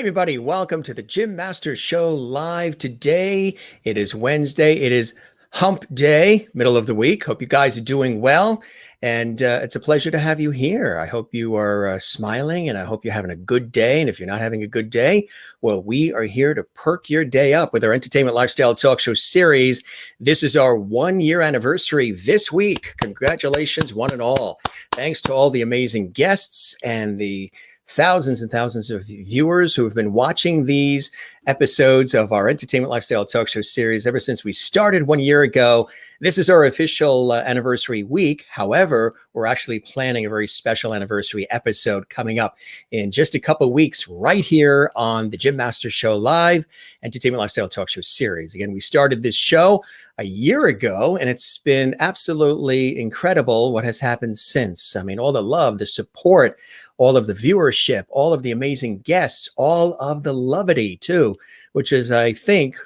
everybody, welcome to the Jim Masters Show live. Today, it is Wednesday. It is hump day, middle of the week. Hope you guys are doing well. And it's a pleasure to have you here. I hope you are smiling, and I hope you're having a good day. And if you're not having a good day, well, we are here to perk your day up with our entertainment lifestyle talk show series. This is our 1-year anniversary this week. Congratulations, one and all. Thanks to all the amazing guests and the thousands and thousands of viewers who have been watching these episodes of our entertainment lifestyle talk show series ever since we started 1 year ago. This is our official anniversary week. However, we're actually planning a very special anniversary episode coming up in just a couple of weeks right here on the Jim Masters Show Live Entertainment Lifestyle Talk Show series. Again, we started this show a year ago, and it's been absolutely incredible what has happened since. I mean, all the love, the support, all of the viewership, all of the amazing guests, all of the levity too, which is, I think,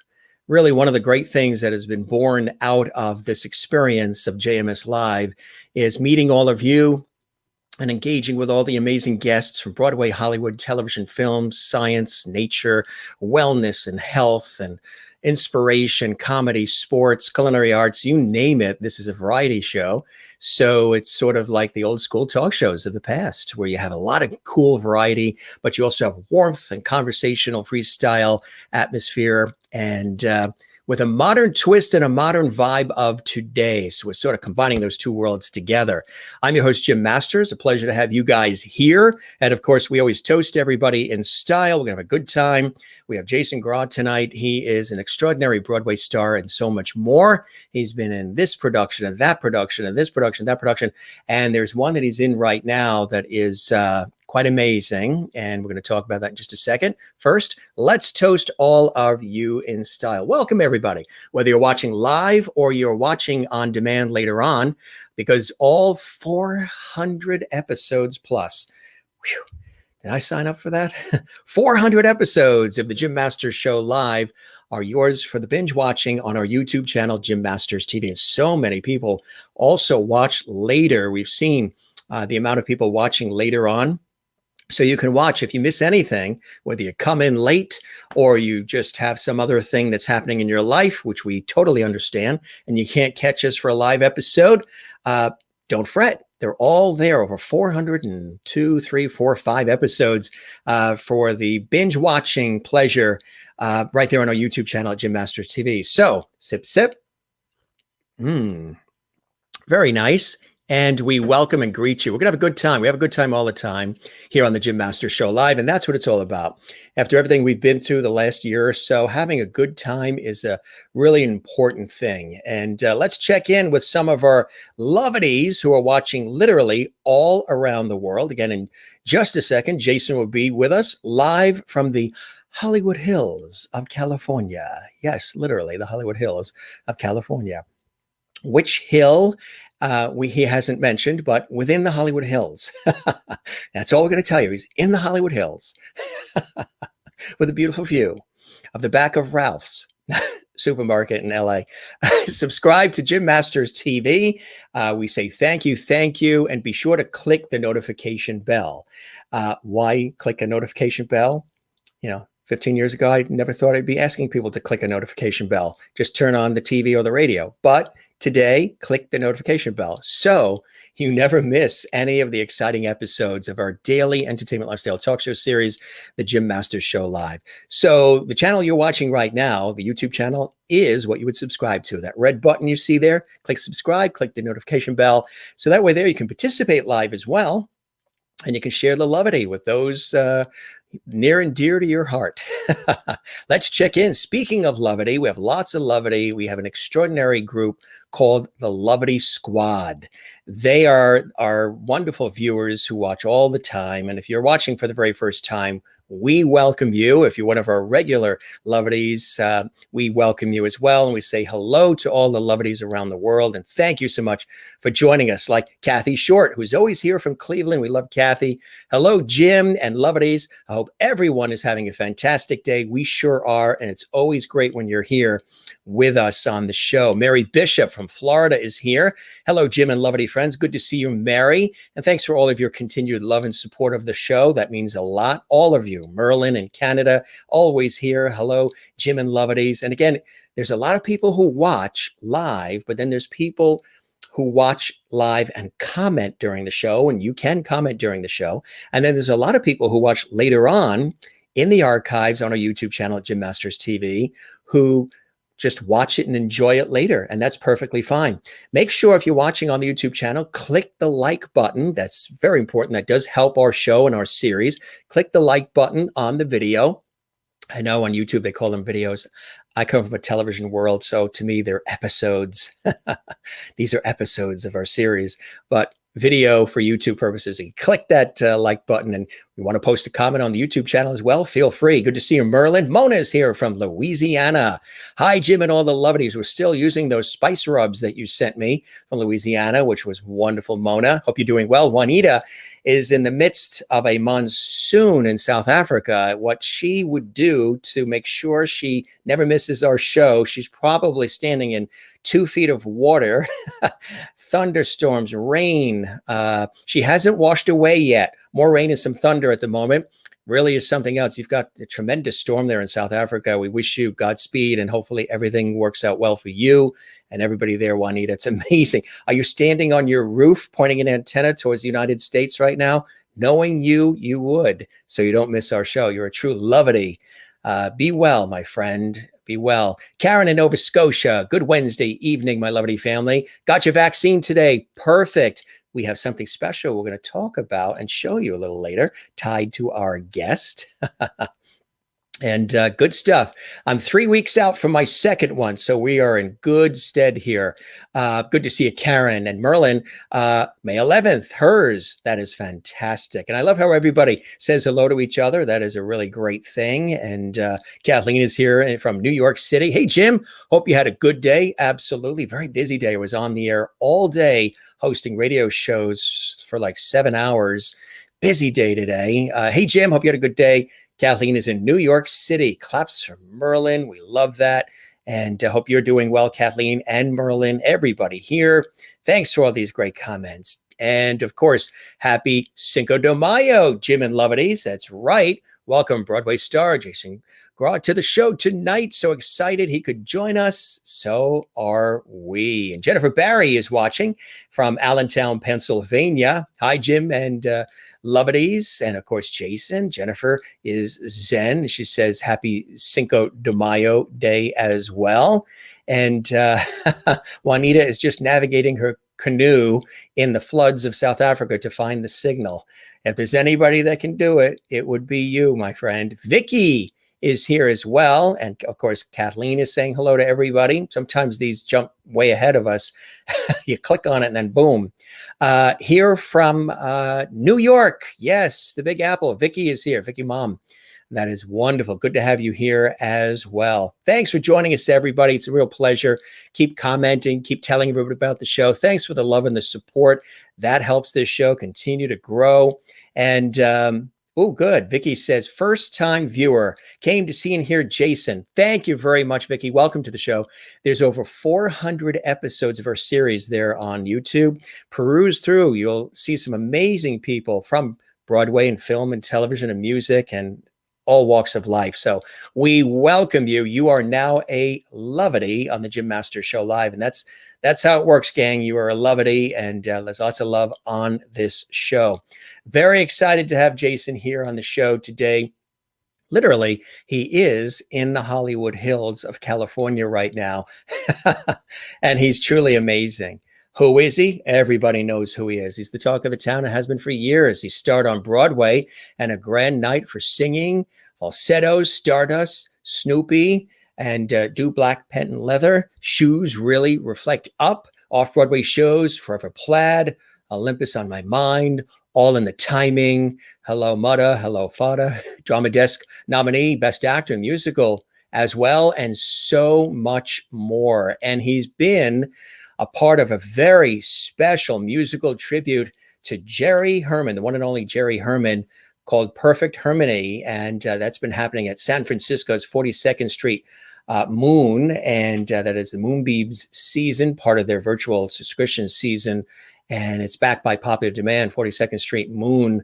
really one of the great things that has been born out of this experience of JMS Live is meeting all of you and engaging with all the amazing guests from Broadway, Hollywood, television, film, science, nature, wellness, and health, and inspiration, comedy, sports, culinary arts, you name it. This is a variety show. So it's sort of like the old school talk shows of the past, where you have a lot of cool variety, but you also have warmth and conversational freestyle atmosphere, and with a modern twist and a modern vibe of today. So we're sort of combining those two worlds together. I'm your host, Jim Masters. A pleasure to have you guys here. And of course, we always toast everybody in style. We're going to have a good time. We have Jason Graae tonight. He is an extraordinary Broadway star and so much more. He's been in this production and that production and this production, that production. And there's one that he's in right now that is quite amazing, and we're going to talk about that in just a second. First, let's toast all of you in style. Welcome, everybody, whether you're watching live or you're watching on demand later on, because all 400 episodes plus, whew, did I sign up for that? 400 episodes of the Jim Masters Show Live are yours for the binge watching on our YouTube channel, Jim Masters TV. And so many people also watch later. We've seen the amount of people watching later on. So you can watch if you miss anything, whether you come in late or you just have some other thing that's happening in your life, which we totally understand, and you can't catch us for a live episode. Don't fret. They're all there, over 402, 3, 4, 5 episodes for the binge watching pleasure right there on our YouTube channel at Jim Masters TV. So sip, sip. Very nice. And we welcome and greet you. We're going to have a good time. We have a good time all the time here on the Jim Masters Show Live, and that's what it's all about. After everything we've been through the last year or so, having a good time is a really important thing. And let's check in with some of our loveties who are watching literally all around the world. Again, in just a second, Jason will be with us live from the Hollywood Hills of California. Yes, literally the Hollywood Hills of California. Which hill? He hasn't mentioned, but within the Hollywood Hills. That's all we're going to tell you. He's in the Hollywood Hills with a beautiful view of the back of Ralph's supermarket in LA. Subscribe to Jim Masters TV. We say thank you, and be sure to click the notification bell. Why click a notification bell? 15 years ago, I never thought I'd be asking people to click a notification bell. Just turn on the TV or the radio. But today, click the notification bell so you never miss any of the exciting episodes of our daily entertainment lifestyle talk show series, the Jim Masters Show Live. So the channel you're watching right now, the YouTube channel, is what you would subscribe to. That red button you see there, click subscribe, click the notification bell. So that way there you can participate live as well. And you can share the levity with those near and dear to your heart. Let's check in. Speaking of levity, we have lots of levity. We have an extraordinary group called the Levity Squad. They are our wonderful viewers who watch all the time. And if you're watching for the very first time, we welcome you. If you're one of our regular levities, we welcome you as well. And we say hello to all the levities around the world. And thank you so much for joining us, like Kathy Short, who's always here from Cleveland. We love Kathy. Hello, Jim and levities. I hope everyone is having a fantastic day. We sure are. And it's always great when you're here with us on the show. Mary Bishop from from Florida is here. Hello, Jim and Lovity friends. Good to see you, Mary. And thanks for all of your continued love and support of the show. That means a lot. All of you, Merlin in Canada, always here. Hello, Jim and Lovities. And again, there's a lot of people who watch live, but then there's people who watch live and comment during the show, and you can comment during the show. And then there's a lot of people who watch later on in the archives on our YouTube channel at Jim Masters TV, who just watch it and enjoy it later. And that's perfectly fine. Make sure if you're watching on the YouTube channel, click the like button. That's very important. That does help our show and our series. Click the like button on the video. I know on YouTube, they call them videos. I come from a television world, so to me, they're episodes. These are episodes of our series, but video for YouTube purposes. You click that like button, and you want to post a comment on the YouTube channel as well, feel free. Good to see you, Merlin. Mona is here from Louisiana. Hi, Jim and all the Lovelies. We're still using those spice rubs that you sent me from Louisiana, which was wonderful, Mona. Hope you're doing well. Juanita is in the midst of a monsoon in South Africa. What she would do to make sure she never misses our show, she's probably standing in 2 feet of water, thunderstorms, rain. She hasn't washed away yet. More rain and some thunder at the moment. Really is something else. You've got a tremendous storm there in South Africa. We wish you Godspeed, and hopefully everything works out well for you and everybody there, Juanita. It's amazing. Are you standing on your roof pointing an antenna towards the United States right now? Knowing you, you would, so you don't miss our show. You're a true lovity. Be well, my friend. Be well. Karen in Nova Scotia. Good Wednesday evening, my lovely family. Got your vaccine today. Perfect. We have something special we're going to talk about and show you a little later, tied to our guest. And good stuff. I'm 3 weeks out from my second one, so we are in good stead here. Good to see you, Karen and Merlin. May 11th, hers. That is fantastic. And I love how everybody says hello to each other. That is a really great thing. And Kathleen is here from New York City. Hey, Jim, hope you had a good day. Absolutely. Very busy day. I was on the air all day hosting radio shows for like 7 hours. Busy day today. Hey, Jim, hope you had a good day. Kathleen is in New York City. Claps for Merlin. We love that. And I hope you're doing well, Kathleen and Merlin, everybody here. Thanks for all these great comments. And of course, happy Cinco de Mayo, Jim and Lovities. That's right. Welcome, Broadway star Jason Graae, to the show tonight. So excited he could join us. So are we. And Jennifer Barry is watching from Allentown, Pennsylvania. Hi, Jim and Lovities. And of course, Jason. Jennifer is Zen. She says happy Cinco de Mayo day as well. And Juanita is just navigating her canoe in the floods of South Africa to find the signal. If there's anybody that can do it, it would be you, my friend. Vicky is here as well. And of course, Kathleen is saying hello to everybody. Sometimes these jump way ahead of us. You click on it and then boom. Here from New York. Yes, the Big Apple. Vicky is here. Vicky Mom. That is wonderful. Good to have you here as well. Thanks for joining us, everybody. It's a real pleasure. Keep commenting, keep telling everybody about the show. Thanks for the love and the support. That helps this show continue to grow. And, oh, good. Vicky says, first-time viewer, came to see and hear Jason. Thank you very much, Vicky. Welcome to the show. There's over 400 episodes of our series there on YouTube. Peruse through. You'll see some amazing people from Broadway and film and television and music and all walks of life. So we welcome you. You are now a lovity on the Jim Masters Show Live. And that's how it works, gang. You are a lovity, and there's lots of love on this show. Very excited to have Jason here on the show today. Literally, he is in the Hollywood Hills of California right now. And he's truly amazing. Who is he? Everybody knows who he is. He's the talk of the town and has been for years. He starred on Broadway and A Grand Night for Singing, Falsettos, Stardust, Snoopy, and Do Black Patent Leather. Shoes Really Reflect Up, off-Broadway shows, Forever Plaid, Olympus on My Mind, All in the Timing, Hello Mudda, Hello Fada, Drama Desk nominee, Best Actor in Musical as well, and so much more. And he's been a part of a very special musical tribute to Jerry Herman, the one and only Jerry Herman, called Perfect Harmony. And that's been happening at San Francisco's 42nd Street Moon, and that is the Moonbeams season, part of their virtual subscription season. And it's backed by popular demand. 42nd Street Moon,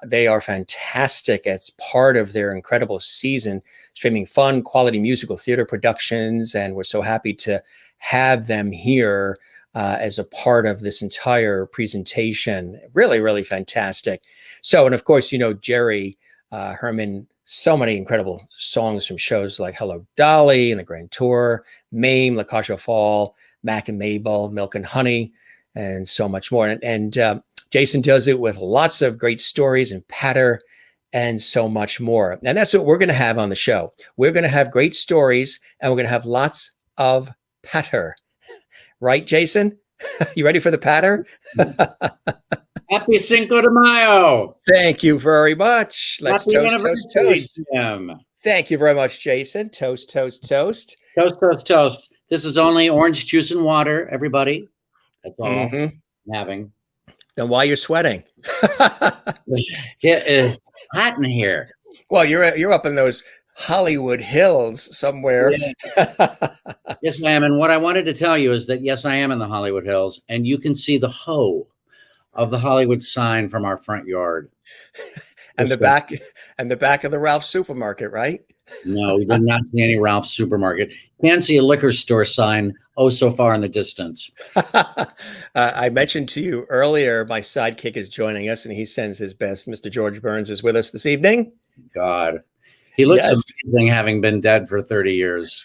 they are fantastic. It's part of their incredible season, streaming fun, quality musical theater productions. And we're so happy to have them here as a part of this entire presentation. Really, really fantastic. So, and of course, Jerry Herman, so many incredible songs from shows like Hello Dolly and the Grand Tour, Mame, La Cage aux Folles, Mac and Mabel, Milk and Honey, and so much more. And Jason does it with lots of great stories and patter and so much more. And that's what we're going to have on the show. We're going to have great stories, and we're going to have lots of patter. Right, Jason? You ready for the patter? Happy Cinco de Mayo. Thank you very much. Let's Happy toast. Thank you very much, Jason. Toast. Toast. This is only orange juice and water, everybody. That's all I'm having. Then why you're sweating? It is hot in here. Well, you're up in those Hollywood Hills somewhere. Yeah. Yes, I am. And what I wanted to tell you is that, yes, I am in the Hollywood Hills, and you can see the hoe of the Hollywood sign from our front yard. And the back of the Ralph's supermarket, right? No, we did not see any Ralph's supermarket. Can see a liquor store sign so far in the distance. I mentioned to you earlier, my sidekick is joining us, and he sends his best. Mr. George Burns is with us this evening. God, he looks amazing, having been dead for 30 years.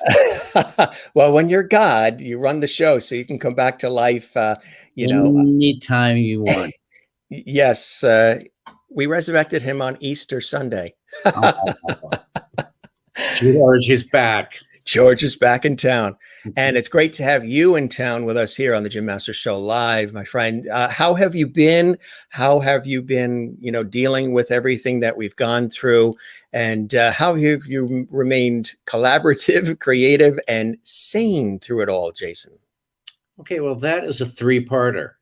Well, when you're God, you run the show, so you can come back to life. Anytime you want. Yes, we resurrected him on Easter Sunday. George is back. George is back in town, and it's great to have you in town with us here on the Jim Masters Show Live, my friend. How have you been? How have you been, dealing with everything that we've gone through, and how have you remained collaborative, creative, and sane through it all, Jason? Okay, well, that is a three-parter.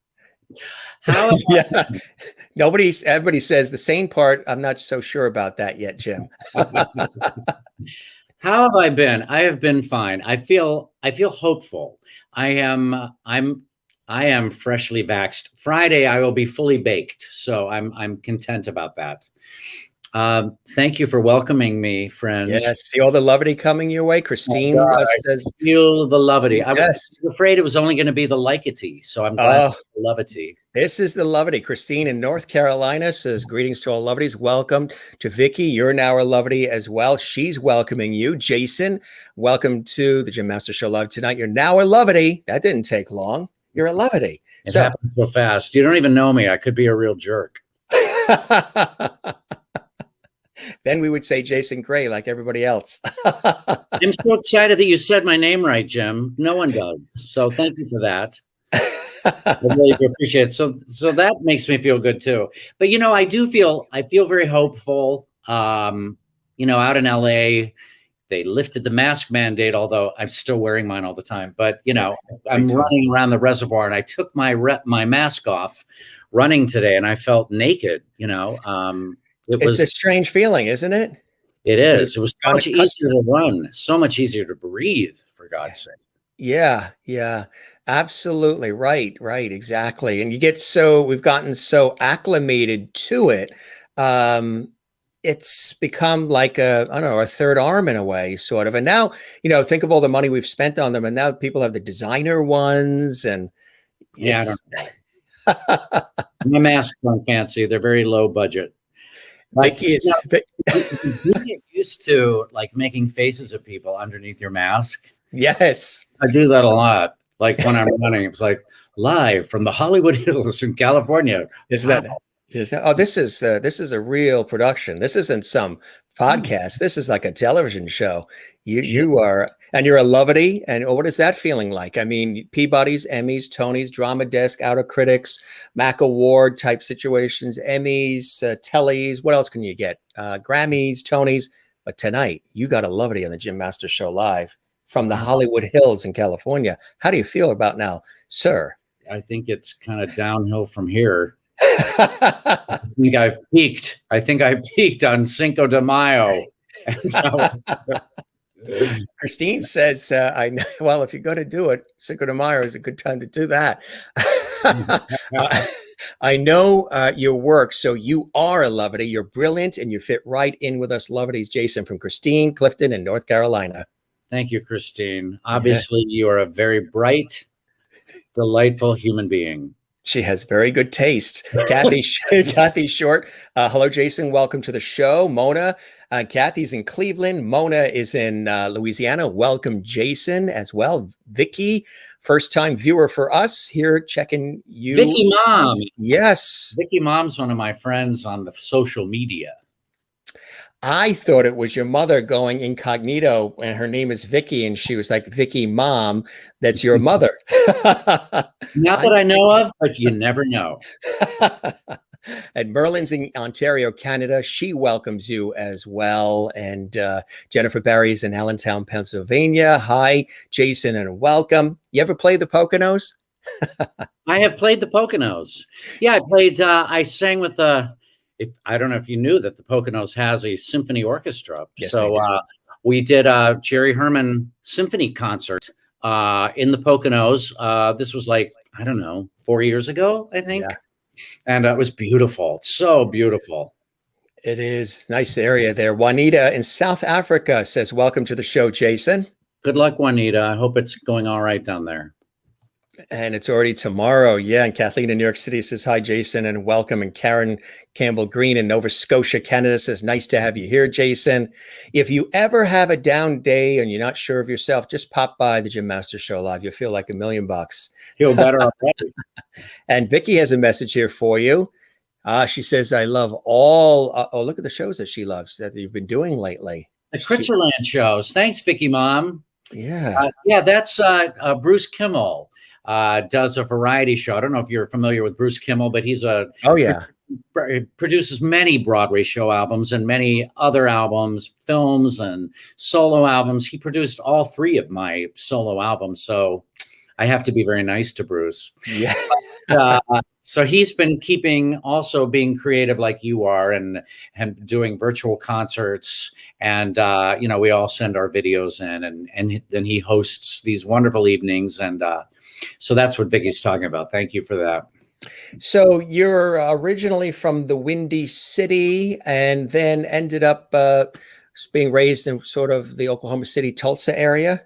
Everybody says the sane part. I'm not so sure about that yet, Jim. How have I been? I have been fine. I feel hopeful. I am freshly vaxxed. Friday I will be fully baked, so I'm content about that. Thank you for welcoming me, friends. Yes, see all the levity coming your way. Christine says, feel the levity. I was afraid it was only going to be the likety, so I'm glad it's the levity. This is the levity. Christine in North Carolina says, greetings to all levities. Welcome to Vicky. You're now a levity as well. She's welcoming you. Jason, welcome to the Jim Masters Show Live tonight. You're now a levity. That didn't take long. You're a levity. It happened so fast. You don't even know me. I could be a real jerk. Then we would say Jason Graae like everybody else. I'm so excited that you said my name right, Jim. No one does. So thank you for that. I really do appreciate it. So that makes me feel good too. But I feel very hopeful. Out in LA, they lifted the mask mandate, although I'm still wearing mine all the time. But I'm running around the reservoir, and I took my mask off running today, and I felt naked. It's a strange feeling, isn't it? It is. It was so much easier to run, so much easier to breathe, for God's sake. Yeah, absolutely. Right, exactly. And we've gotten so acclimated to it. It's become like a third arm in a way, sort of. And now, think of all the money we've spent on them, and now people have the designer ones, and I don't know. My masks aren't fancy. They're very low budget. You get used to making faces at people underneath your mask. Yes, I do that a lot. Like when I'm running, it's like live from the Hollywood Hills in California. Isn't that? Oh, this is a real production. This isn't some podcast. This is like a television show. You are, and you're a levity. And what is that feeling like? I mean, Peabody's, Emmys, Tonys, Drama Desk, Outer Critics, Mac Award type situations, Emmys, Tellys. What else can you get? Grammys, Tonys. But tonight, you got a levity on the Jim Masters Show Live from the Hollywood Hills in California. How do you feel about now, sir? I think it's kind of downhill from here. I think I've peaked. I think I peaked on Cinco de Mayo. Christine says, I know, well, if you're going to do it, Cinco de Mayo is a good time to do that. I know your work, so you are a Lovity. You're brilliant, and you fit right in with us Lovities. Jason from Christine, Clifton, in North Carolina. Thank you, Christine. Obviously, you are a very bright, delightful human being. She has very good taste. Kathy Short. Hello, Jason. Welcome to the show. Mona. Kathy's in Cleveland. Mona is in Louisiana. Welcome, Jason, as well. Vicky, first-time viewer for us here, checking you. Vicky Mom. Yes. Vicky Mom's one of my friends on the social media. I thought it was your mother going incognito, and her name is Vicky, and she was like, Vicky Mom, that's your mother. Not that I know of, but you never know. And Merlin's in Ontario, Canada. She welcomes you as well. And Jennifer Barry's in Allentown, Pennsylvania. Hi, Jason, and welcome. You ever play the Poconos? I have played the Poconos. Yeah, I played, I sang with I don't know if you knew that the Poconos has a symphony orchestra. Yes, so we did a Jerry Herman symphony concert in the Poconos. This was like, I don't know, 4 years ago, I think. Yeah. And it was beautiful. So beautiful. It is. Nice area there. Juanita in South Africa says, welcome to the show, Jason. Good luck, Juanita. I hope it's going all right down there. And it's already tomorrow. Yeah. And Kathleen in New York City says, hi, Jason, and welcome. And Karen Campbell Green in Nova Scotia, Canada says, nice to have you here, Jason. If you ever have a down day and you're not sure of yourself, just pop by the Jim Masters Show Live. You'll feel like $1 million. Feel better already. And Vicky has a message here for you. She says, I love all, look at the shows that she loves that you've been doing lately. The Kritzerland shows. Thanks, Vicky Mom. Yeah. Yeah, that's Bruce Kimmel. Does a variety show. I don't know if you're familiar with Bruce Kimmel, but he's produces many Broadway show albums and many other albums, films and solo albums. He produced all 3 of my solo albums, so I have to be very nice to Bruce. Yeah. So he's been also being creative like you are, and doing virtual concerts, and we all send our videos in, and then he hosts these wonderful evenings, and so that's what Vicky's talking about. Thank you for that. So you're originally from the Windy City and then ended up being raised in sort of the Oklahoma City, Tulsa area?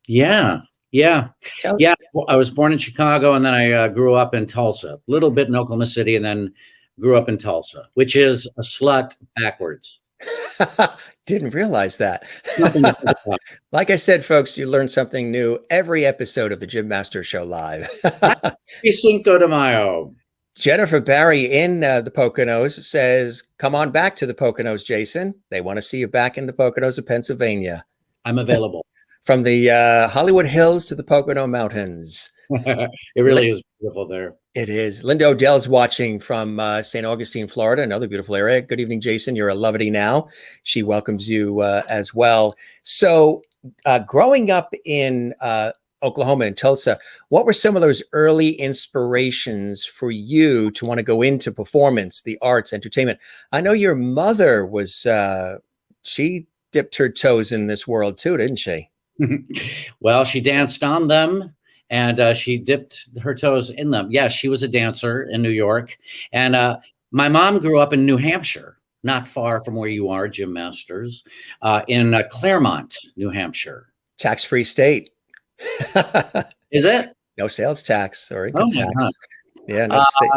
Yeah. I was born in Chicago, and then I grew up in Tulsa, a little bit in Oklahoma City, and then grew up in Tulsa, which is a slut backwards. Didn't realize that. Like I said, folks, you learn something new every episode of the Jim Masters Show Live. Happy Cinco de Mayo. Jennifer Barry in the Poconos says, come on back to the Poconos, Jason. They want to see you back in the Poconos of Pennsylvania. I'm available. From the Hollywood Hills to the Pocono Mountains. It really is beautiful there. It is. Linda Odell's watching from St. Augustine, Florida, another beautiful area. Good evening, Jason. You're a Lovity now. She welcomes you as well. So growing up in Oklahoma and Tulsa, what were some of those early inspirations for you to want to go into performance, the arts, entertainment? I know your mother was, she dipped her toes in this world too, didn't she? Well, she danced on them, and she dipped her toes in them. Yeah, she was a dancer in New York. And my mom grew up in New Hampshire, not far from where you are, Jim Masters, in Claremont, New Hampshire. Tax-free state. Is it? No sales tax or income tax. God. Yeah, no state.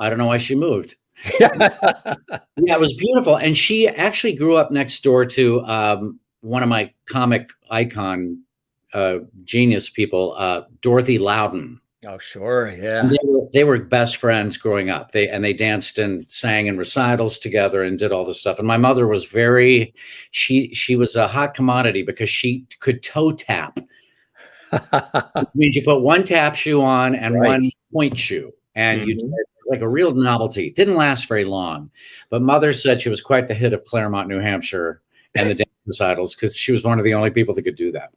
I don't know why she moved. Yeah, it was beautiful. And she actually grew up next door to one of my comic icon genius people, Dorothy Loudon. Oh, sure. Yeah. They were best friends growing up. They danced and sang in recitals together and did all this stuff. And my mother was she was a hot commodity because she could toe tap. It means you put one tap shoe on and one point shoe, and you did like a real novelty. It didn't last very long, but Mother said she was quite the hit of Claremont, New Hampshire, and the dance recitals, because she was one of the only people that could do that.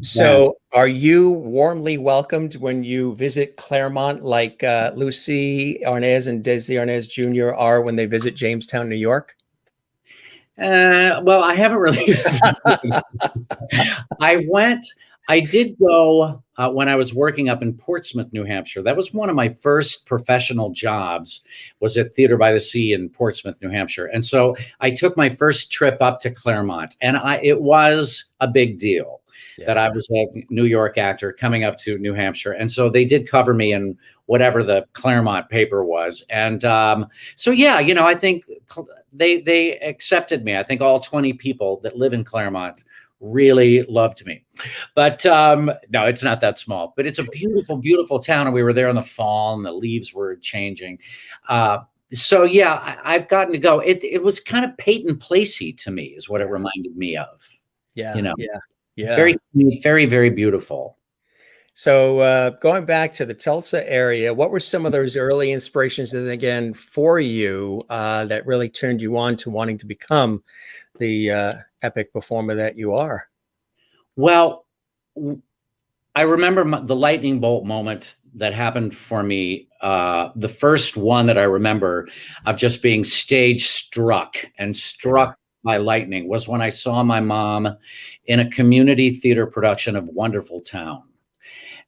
So are you warmly welcomed when you visit Claremont, like Lucy Arnaz and Desi Arnaz Jr. are when they visit Jamestown, New York? Well, I haven't really. I did go when I was working up in Portsmouth, New Hampshire. That was one of my first professional jobs, was at Theater by the Sea in Portsmouth, New Hampshire. And so I took my first trip up to Claremont, and it was a big deal that I was a New York actor coming up to New Hampshire. And so they did cover me in whatever the Claremont paper was. And so, yeah, I think they accepted me. I think all 20 people that live in Claremont really loved me. But no, it's not that small, but it's a beautiful, beautiful town. And we were there in the fall and the leaves were changing. So yeah, I've gotten to go. It was kind of Peyton Placey to me is what it reminded me of. Yeah. Yeah. Very, very, very beautiful. So going back to the Tulsa area, what were some of those early inspirations, and again, for you that really turned you on to wanting to become the epic performer that you are? Well, I remember the lightning bolt moment that happened for me. The first one that I remember of just being stage struck by lightning was when I saw my mom in a community theater production of Wonderful Town.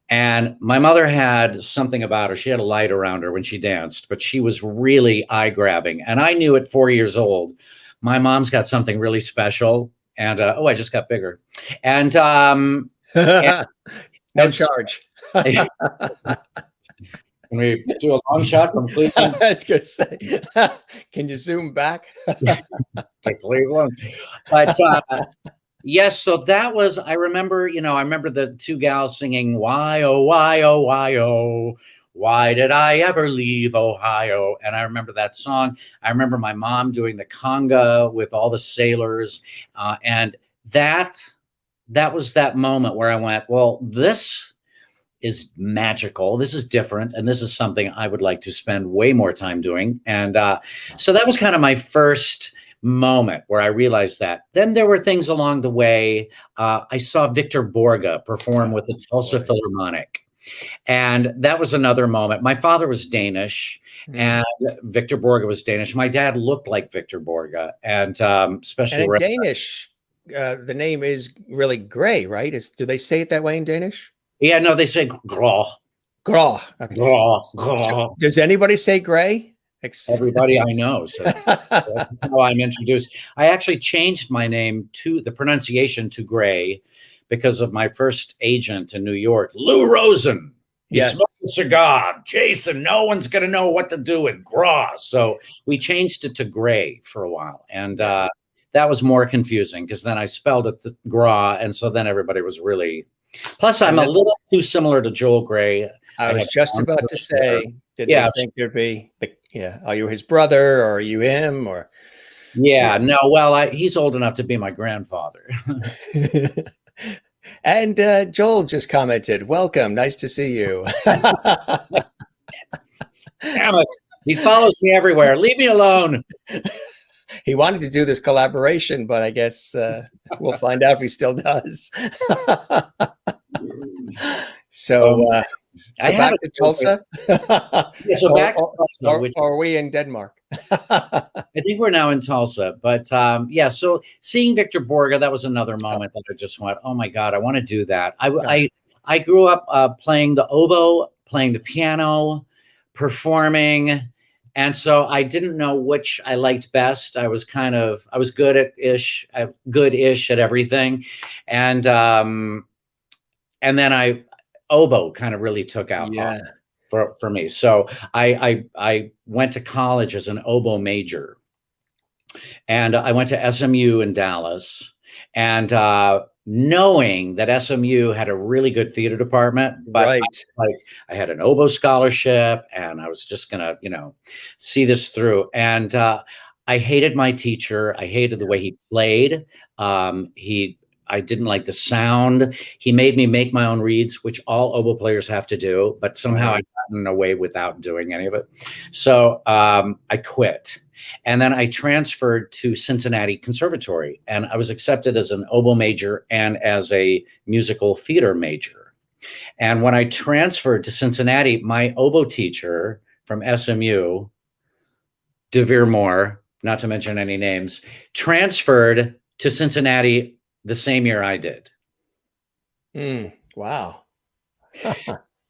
And my mother had something about her. She had a light around her when she danced, but she was really eye-grabbing. And I knew at 4 years old, my mom's got something really special. And I just got bigger. And no charge. Can we do a long shot from Cleveland? That's good to say. Can you zoom back? To Cleveland. But yes, so that was, I remember the two gals singing, why, oh, why, oh, why, oh, why did I ever leave Ohio? And I remember that song. I remember my mom doing the conga with all the sailors. And that was that moment where I went, well, this is magical. This is different. And this is something I would like to spend way more time doing. And so that was kind of my first moment where I realized that. Then there were things along the way. I saw Victor Borge perform with the Tulsa Philharmonic. And that was another moment. My father was Danish, and Victor Borge was Danish. My dad looked like Victor Borge, and especially in Danish, the name is really Graae, right? Do they say it that way in Danish? Yeah, no, they say Graae. Graae. Okay. Graae. So, does anybody say Graae? Everybody I know. So that's how I'm introduced. I actually changed my name to the pronunciation to Graae because of my first agent in New York, Lou Rosen. He smokes a cigar. Jason, no one's going to know what to do with Graae. So we changed it to Graae for a while. And that was more confusing because then I spelled it Graae. And so then everybody was really... Plus, I'm a little too similar to Joel Graae. I was just about to say, did they think there'd be... are you his brother or are you him? Or no, well, he's old enough to be my grandfather. And Joel just commented, welcome, nice to see you. Damn it. He follows me everywhere. Leave me alone. He wanted to do this collaboration, but I guess we'll find out if he still does. So back to Tulsa. So back to Tulsa. Or are we in Denmark? I think we're now in Tulsa. But so seeing Victor Borge, that was another moment that I just went, oh my God, I want to do that. I grew up playing the oboe, playing the piano, performing. And so I didn't know which I liked best. I was good-ish at everything. And then oboe kind of really took out for me. So I went to college as an oboe major, and I went to SMU in Dallas, and knowing that SMU had a really good theater department, but I had an oboe scholarship, and I was just gonna see this through. And I hated my teacher. I hated the way he played. I didn't like the sound. He made me make my own reeds, which all oboe players have to do, but somehow I'd gotten away without doing any of it. So I quit. And then I transferred to Cincinnati Conservatory, and I was accepted as an oboe major and as a musical theater major. And when I transferred to Cincinnati, my oboe teacher from SMU, DeVere Moore, not to mention any names, transferred to Cincinnati the same year I did. Wow.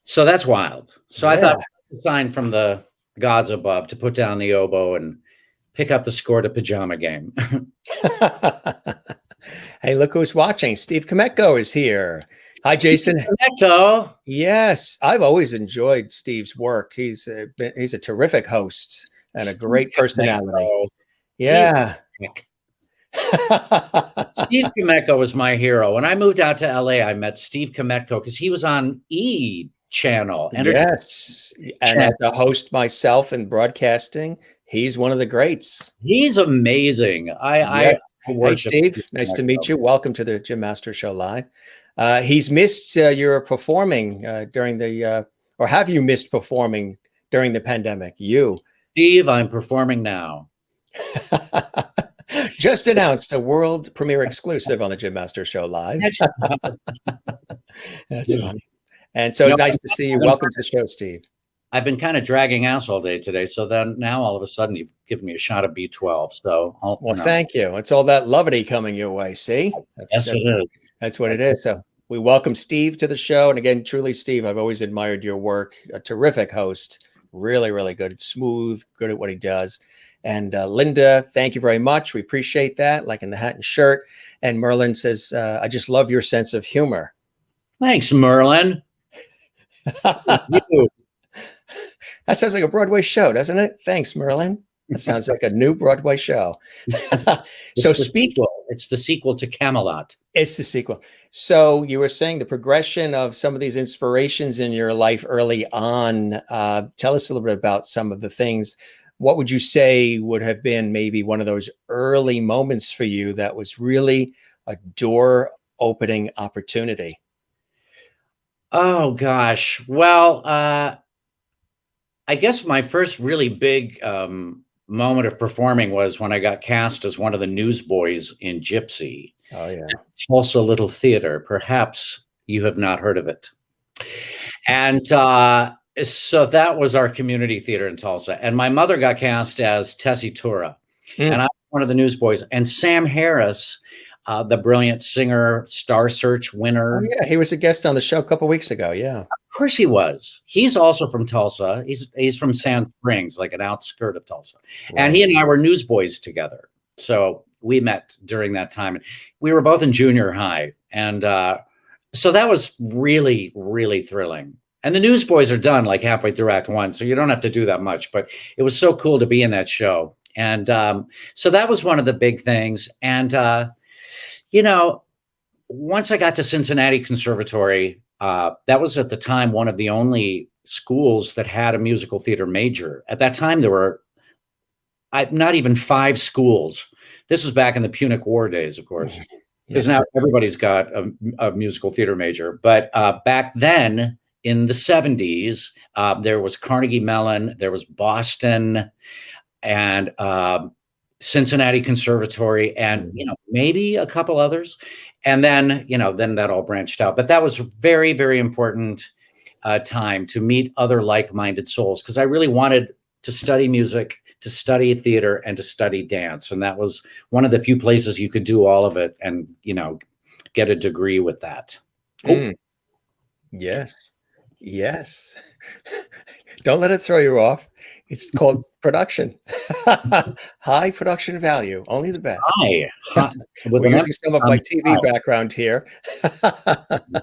So that's wild. So I Yeah. thought a sign from the gods above to put down the oboe and pick up the score to Pajama Game. Hey, look who's watching. Steve Kometko is here. Hi, Jason. Kometko. Yes, I've always enjoyed Steve's work. He's a terrific host and a great personality. Yeah. Steve Kometko was my hero. When I moved out to LA, I met Steve Kometko because he was on E! Channel. Yes. And as a host myself in broadcasting, he's one of the greats. He's amazing. Hey, Steve, nice to meet you. Welcome to the Jim Masters Show Live. He's missed your performing during the, or have you missed performing during the pandemic? You. Steve, I'm performing now. Just announced a world premiere exclusive on the Jim Masters Show Live. That's funny. And so nice to see you. Welcome to the show, Steve. I've been kind of dragging ass all day today. So then now all of a sudden you've given me a shot of B12. So thank you. It's all that levity coming your way. See? Yes, it is. That's what it is. So we welcome Steve to the show. And again, truly, Steve, I've always admired your work. A terrific host. Really, really good. Smooth, good at what he does. And Linda, thank you very much. We appreciate that. Like in the hat and shirt. And Merlin says, I just love your sense of humor. Thanks, Merlin. That sounds like a Broadway show, doesn't it? Thanks, Merlin. That sounds like a new Broadway show. So it's the sequel to Camelot. It's the sequel. So you were saying the progression of some of these inspirations in your life early on. Tell us a little bit about some of the things. What would you say would have been maybe one of those early moments for you that was really a door opening opportunity? Oh, gosh. Well, I guess my first really big moment of performing was when I got cast as one of the newsboys in Gypsy. Oh, yeah. Tulsa Little Theater. Perhaps you have not heard of it. And so that was our community theater in Tulsa. And my mother got cast as Tessie Tura. And I was one of the newsboys. And Sam Harris, the brilliant singer, Star Search winner. Oh, yeah, he was a guest on the show a couple of weeks ago. Yeah. Of course he was. He's also from Tulsa. He's from Sand Springs, like an outskirt of Tulsa. Right. And he and I were newsboys together. So we met during that time. We were both in junior high. And so that was really, really thrilling. And the newsboys are done like halfway through Act 1. So you don't have to do that much. But it was so cool to be in that show. And so that was one of the big things. And, you know, once I got to Cincinnati Conservatory, that was at the time one of the only schools that had a musical theater major. At that time, there were not even 5 schools. This was back in the Punic War days, of course, because now everybody's got a musical theater major. But back then, in the 70s, there was Carnegie Mellon, there was Boston, and Cincinnati Conservatory, and maybe a couple others. And then then that all branched out. But that was a very, very important time to meet other like-minded souls, because I really wanted to study music, to study theater, and to study dance. And that was one of the few places you could do all of it and get a degree with that. Yes. Don't let it throw you off. It's called production. High production value, only the best. We're using some of my TV background here.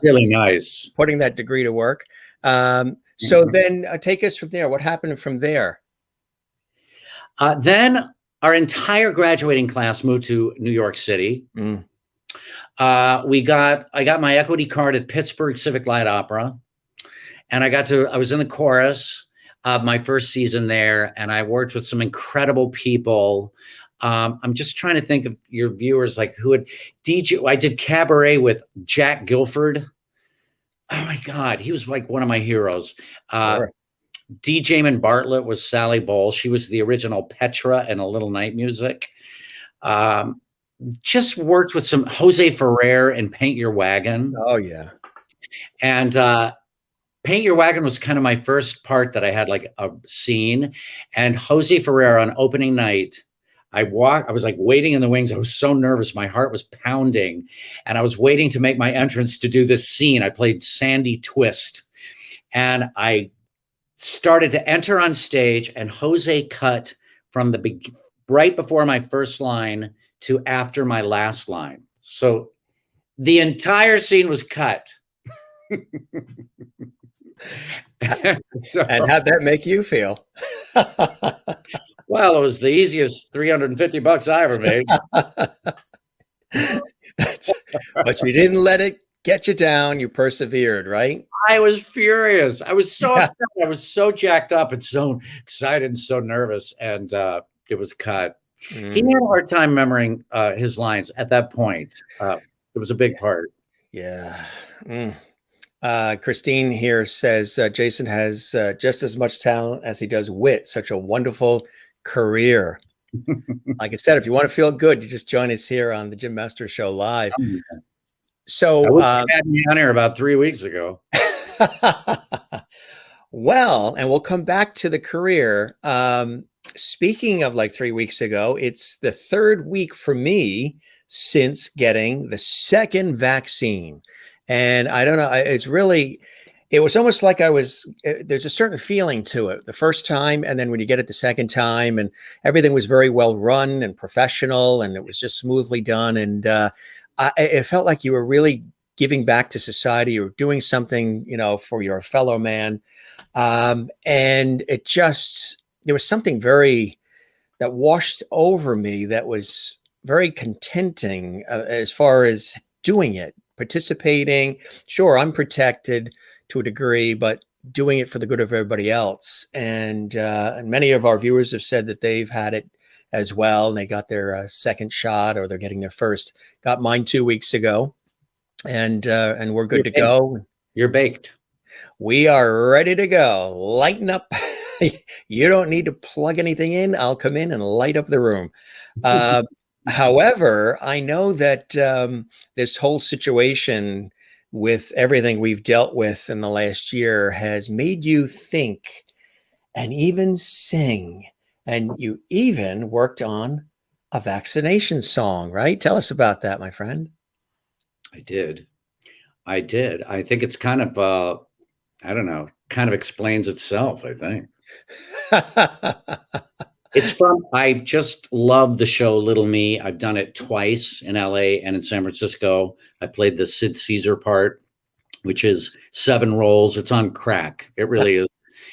Really nice. Putting that degree to work. So then take us from there. What happened from there? Then our entire graduating class moved to New York City. I got my equity card at Pittsburgh Civic Light Opera. And I was in the chorus my first season there, and I worked with some incredible people. I'm just trying to think of your viewers, like who would DJ. I did cabaret with Jack Guilford. Oh my God, he was like one of my heroes. Sure. DJ Bartlett was Sally Bowles. She was the original Petra in A Little Night Music. Just worked with some Jose Ferrer in Paint Your Wagon. Oh yeah. And Paint Your Wagon was kind of my first part that I had like a scene. And Jose Ferrer on opening night I was like waiting in the wings. I was so nervous. My heart was pounding, and I was waiting to make my entrance to do this scene. I played Sandy Twist, and I started to enter on stage, and Jose cut from right before my first line to after my last line. So the entire scene was cut. And how'd that make you feel? Well, it was the easiest $350 I ever made. But you didn't let it get you down. You persevered, right? I was furious. I was so upset. I was so jacked up and so excited and so nervous. And it was cut. He had a hard time remembering his lines at that point. It was a big part. Yeah. Christine here says Jason has just as much talent as he does wit. Such a wonderful career. Like I said, if you want to feel good, you just join us here on the Jim Masters Show live. So I had me on here about 3 weeks ago. Well, and we'll come back to the career. Speaking of like 3 weeks ago, it's the third week for me since getting the second vaccine. And I don't know, it was almost like there's a certain feeling to it the first time. And then when you get it the second time, and everything was very well run and professional, and it was just smoothly done. And it felt like you were really giving back to society. You were doing something, for your fellow man. And there was something that washed over me that was very contenting as far as doing it, participating. Sure, I'm protected to a degree, but doing it for the good of everybody else. And many of our viewers have said that they've had it as well, and they got their second shot, or they're getting their first. Got mine 2 weeks ago, and we're good to go. You're baked. We are ready to go. Lighten up. You don't need to plug anything in. I'll come in and light up the room. However, I know that this whole situation with everything we've dealt with in the last year has made you think and even sing. And you even worked on a vaccination song, right? Tell us about that, my friend. I did. I think it's kind of, I don't know, kind of explains itself, I think. I just love the show Little Me. I've done it twice in LA and in San Francisco. I played the Sid Caesar part, which is 7 roles. It's on crack. It really is.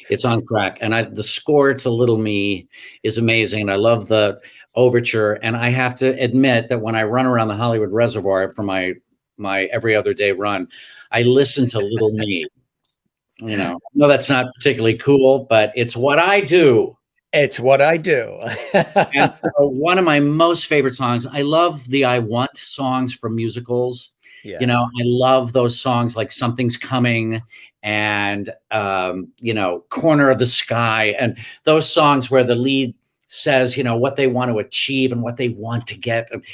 It's on crack. And the score to Little Me is amazing. I love the overture. And I have to admit that when I run around the Hollywood Reservoir for my every other day run, I listen to Little Me. I know that's not particularly cool, but it's what I do. It's what I do. And so one of my most favorite songs, I love the I Want songs from musicals. Yeah. I love those songs like Something's Coming and, Corner of the Sky, and those songs where the lead says, what they want to achieve and what they want to get. And,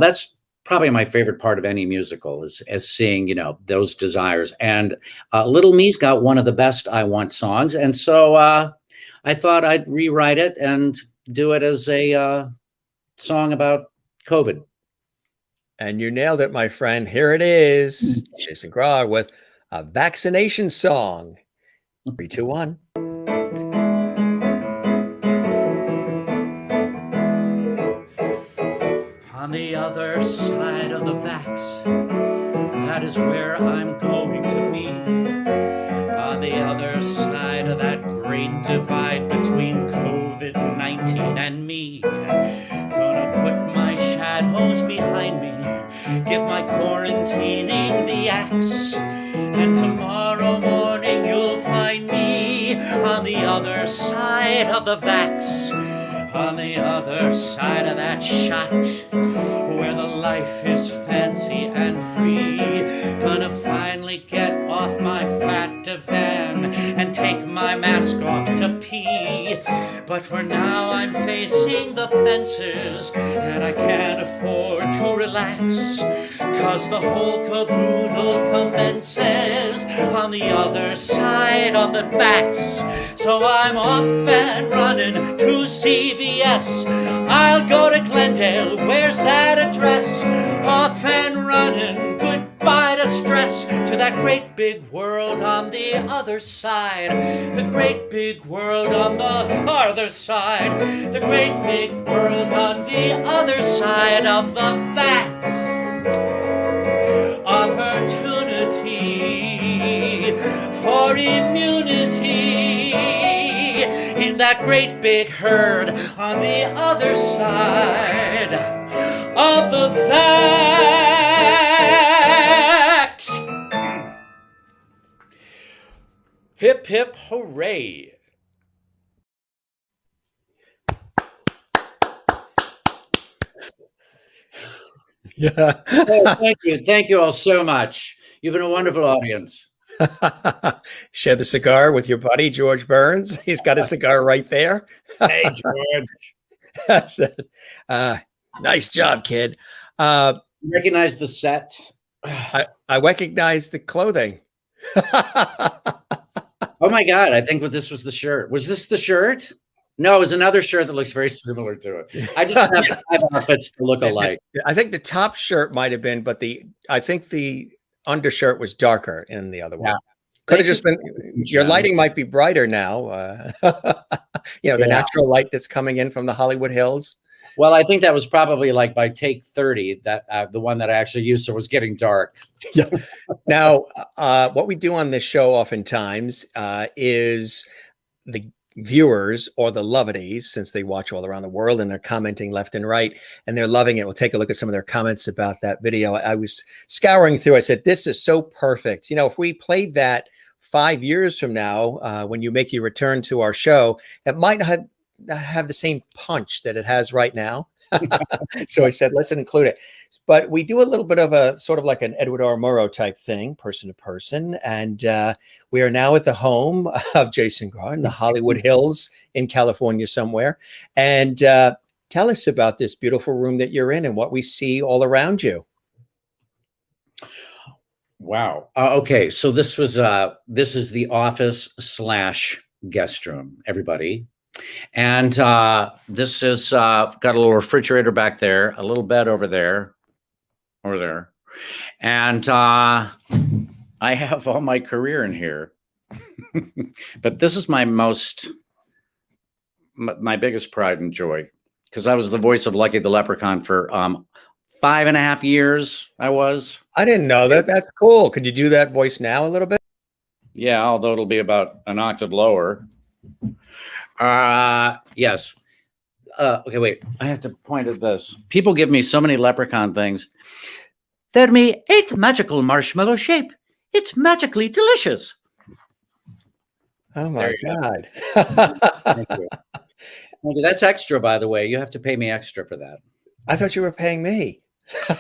that's probably my favorite part of any musical is seeing, those desires. And Little Me's got one of the best I Want songs. And so I thought I'd rewrite it and do it as a song about COVID. And you nailed it, my friend. Here it is. Jason Graae with a vaccination song. 3, 2, 1. On the other side of the vax, that is where I'm going to be. On the other side of that great divide between COVID-19 and me. Gonna put my shadows behind me, give my quarantining the axe, and tomorrow morning you'll find me on the other side of the vax. On the other side of that shot, where the life is fancy and free. Gonna finally get off my fat divan and take my mask off to pee. But for now I'm facing the fences, and I can't afford to relax, 'cause the whole caboodle commences on the other side of the vax. So I'm off and running to CVS. I'll go to Glendale, where's that address? Off and running, goodbye to stress, to that great big world on the other side. The great big world on the farther side. The great big world on the other side of the facts. Opportunity for immunity in that great big herd on the other side of the facts. Hip, hip, hooray. Yeah. Oh, thank you. Thank you all so much. You've been a wonderful audience. Share the cigar with your buddy, George Burns. He's got a cigar right there. Hey, George. That's it. Nice job, kid. You recognize the set? I recognize the clothing. Oh my God, I think this was the shirt. Was this the shirt? No, it was another shirt that looks very similar to it. I just have 5 outfits to look alike. I think the top shirt might have been, but I think the undershirt was darker in the other one. Yeah. Could have just been, your lighting might be brighter now. The natural light that's coming in from the Hollywood Hills. Well, I think that was probably like by take 30, that the one that I actually used, so it was getting dark. Yeah. Now, what we do on this show oftentimes is the viewers or the lovities, since they watch all around the world and they're commenting left and right and they're loving it. We'll take a look at some of their comments about that video. I was scouring through. I said, this is so perfect. If we played that 5 years from now, when you make your return to our show, it might not have the same punch that it has right now. So I said, let's include it. But we do a little bit of a sort of like an Edward R. Murrow type thing, person to person. And we are now at the home of Jason Graae in the Hollywood Hills in California somewhere. And tell us about this beautiful room that you're in and what we see all around you. Wow. Okay. So this is the office / guest room, everybody. And this is got a little refrigerator back there, a little bed over there, and I have all my career in here. But this is my biggest pride and joy, because I was the voice of Lucky the Leprechaun for 5.5 years. I didn't know that. That's cool. Could you do that voice now a little bit? Yeah, although it'll be about an octave lower. Yes. Okay, wait. I have to point at this. People give me so many leprechaun things. They're me 8th magical marshmallow shape. It's magically delicious. Oh my God. Thank you. Thank you. That's extra, by the way. You have to pay me extra for that. I thought you were paying me.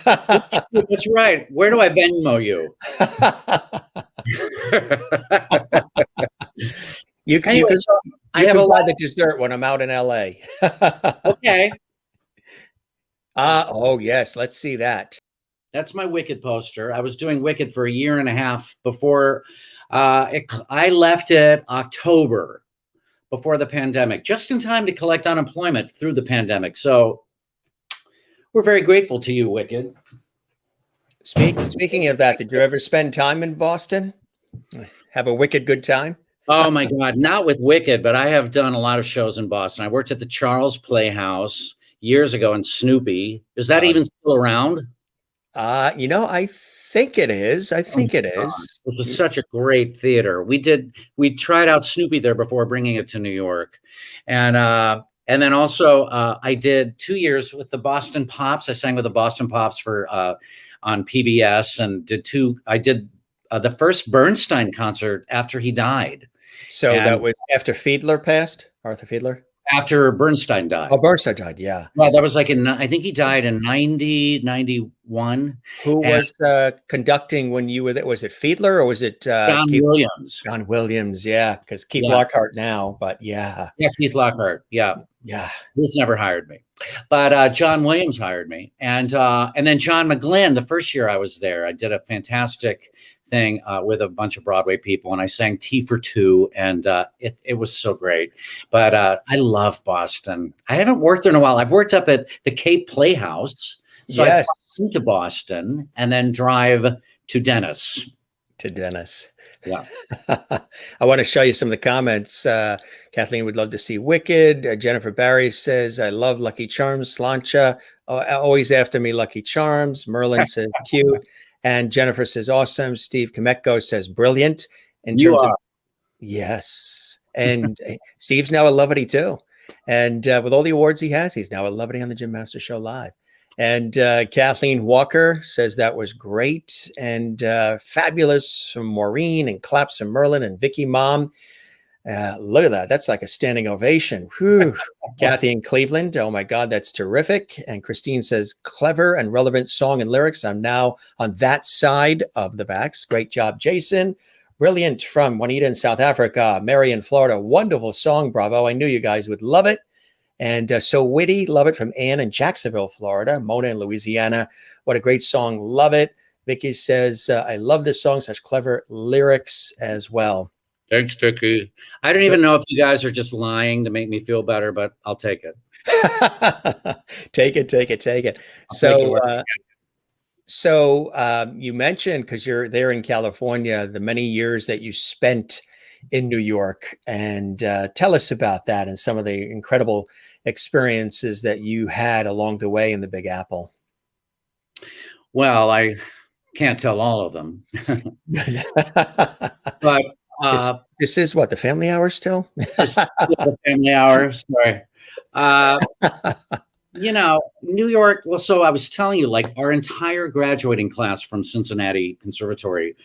That's right. Where do I Venmo you? You can buy the dessert when I'm out in LA. Okay. Oh yes, let's see that. That's my Wicked poster. I was doing Wicked for 1.5 years before I left it October before the pandemic, just in time to collect unemployment through the pandemic. So we're very grateful to you, Wicked. Speaking of that, did you ever spend time in Boston? Have a wicked good time? Oh my God, not with Wicked, but I have done a lot of shows in Boston. I worked at the Charles Playhouse years ago in Snoopy. Is that even still around? I think it is. It was such a great theater. We tried out Snoopy there before bringing it to New York. And then also I did 2 years with the Boston Pops. I sang with the Boston Pops for on PBS, and I did the first Bernstein concert after he died. So that was after Fiedler passed, Arthur Fiedler? After Bernstein died. Oh, Bernstein died, yeah. Yeah, that was like I think he died in 91. Who was conducting when you were there? Was it Fiedler or was it John Williams? John Williams, yeah, because Keith Lockhart now, but yeah. Yeah, Keith Lockhart, yeah. Yeah. He's never hired me. But John Williams hired me. And then John McGlynn, the first year I was there, I did a fantastic thing with a bunch of Broadway people, and I sang Tea for Two, and it was so great. But I love Boston. I haven't worked there in a while. I've worked up at the Cape Playhouse, so I Yes. fly to Boston and then drive to Dennis. Yeah. I want to show you some of the comments. Kathleen would love to see Wicked. Jennifer Barry says, I love Lucky Charms. Slancha, always after me, Lucky Charms. Merlin says, cute. And Jennifer says, awesome. Steve Kameko says, brilliant. In terms of, yes. And Steve's now a Lovity too. And with all the awards he has, he's now a Lovity on the Jim Master Show Live. And Kathleen Walker says that was great and fabulous from Maureen, and claps from Merlin and Vicky Mom. Look at that. That's like a standing ovation. Whew. Kathy in Cleveland. Oh my God, that's terrific. And Christine says, clever and relevant song and lyrics. I'm now on that side of the backs. Great job, Jason. Brilliant from Juanita in South Africa. Mary in Florida. Wonderful song. Bravo. I knew you guys would love it. And so witty, love it from Ann in Jacksonville, Florida. Mona in Louisiana. What a great song. Love it. Vicky says, I love this song. Such clever lyrics as well. Thanks, Vicky. I don't even know if you guys are just lying to make me feel better, but I'll take it. Take it. So you mentioned, because you're there in California, the many years that you spent in New York, and tell us about that and some of the incredible experiences that you had along the way in the Big Apple. Well, I can't tell all of them, but this is what, the family hour still? the family hour. Sorry. You know, New York. Well, so I was telling you, like, our entire graduating class from Cincinnati Conservatory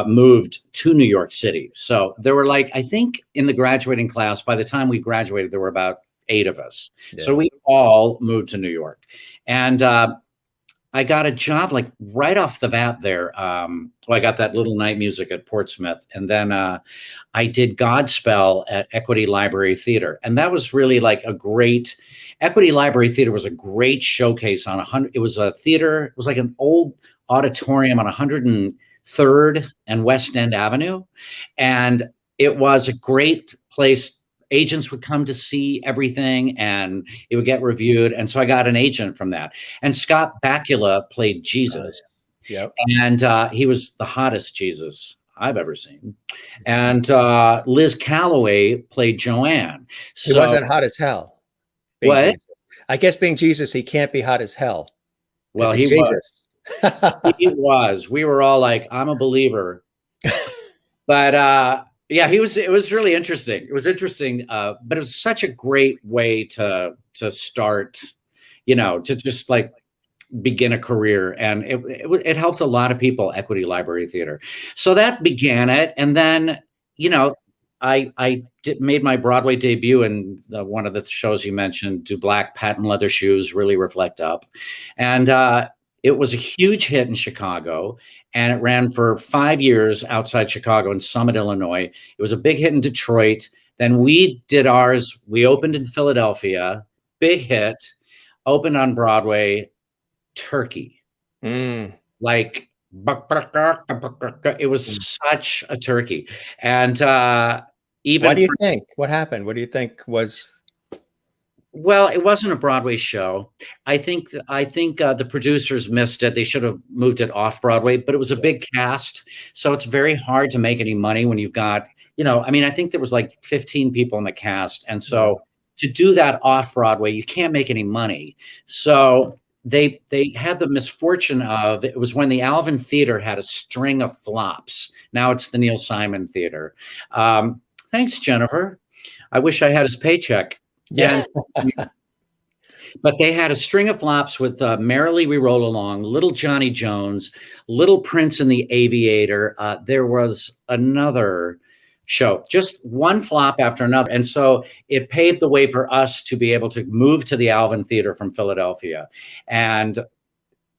moved to New York City. So there were, like, I think in the graduating class, by the time we graduated, there were about 8 of us. Yeah. So we all moved to New York. And I got a job, like, right off the bat there. Well, I got that little night music at Portsmouth. And then I did Godspell at Equity Library Theater. And that was really like a great, Equity Library Theater was a great showcase on it was a theater. It was like an old auditorium on 103rd and West End Avenue. And it was a great place. Agents would come to see everything and it would get reviewed. And so I got an agent from that. And Scott Bakula played Jesus. Yep. And he was the hottest Jesus I've ever seen. And Liz Calloway played Joanne. So, he wasn't hot as hell. What? Jesus. I guess being Jesus, he can't be hot as hell. Well, he Jesus. He was. We were all like, I'm a believer. But yeah, it was really interesting. It was interesting, but it was such a great way to start, you know, to just like begin a career. And it helped a lot of people, Equity Library Theater. So that began it. And then, you know, I made my Broadway debut in one of the shows you mentioned, Do Black Patent Leather Shoes Really Reflect Up? And it was a huge hit in Chicago, and it ran for 5 years outside Chicago in Summit, Illinois. It was a big hit in Detroit. Then we did ours. We opened in Philadelphia, big hit, opened on Broadway, Turkey. Like, it was such a turkey. And even what do you think? What happened? What do you think was... Well, it wasn't a Broadway show. I think the producers missed it. They should have moved it off Broadway, but it was a big cast. So it's very hard to make any money when you've got, you know, I mean, I think there was like 15 people in the cast. And so to do that off Broadway, you can't make any money. So they had the misfortune of, it was when the Alvin Theater had a string of flops. Now it's the Neil Simon Theater. Thanks, Jennifer. I wish I had his paycheck. Yeah. But they had a string of flops with Merrily We Roll Along, Little Johnny Jones, Little Prince and the Aviator. There was another show, just one flop after another. And so it paved the way for us to be able to move to the Alvin Theater from Philadelphia. And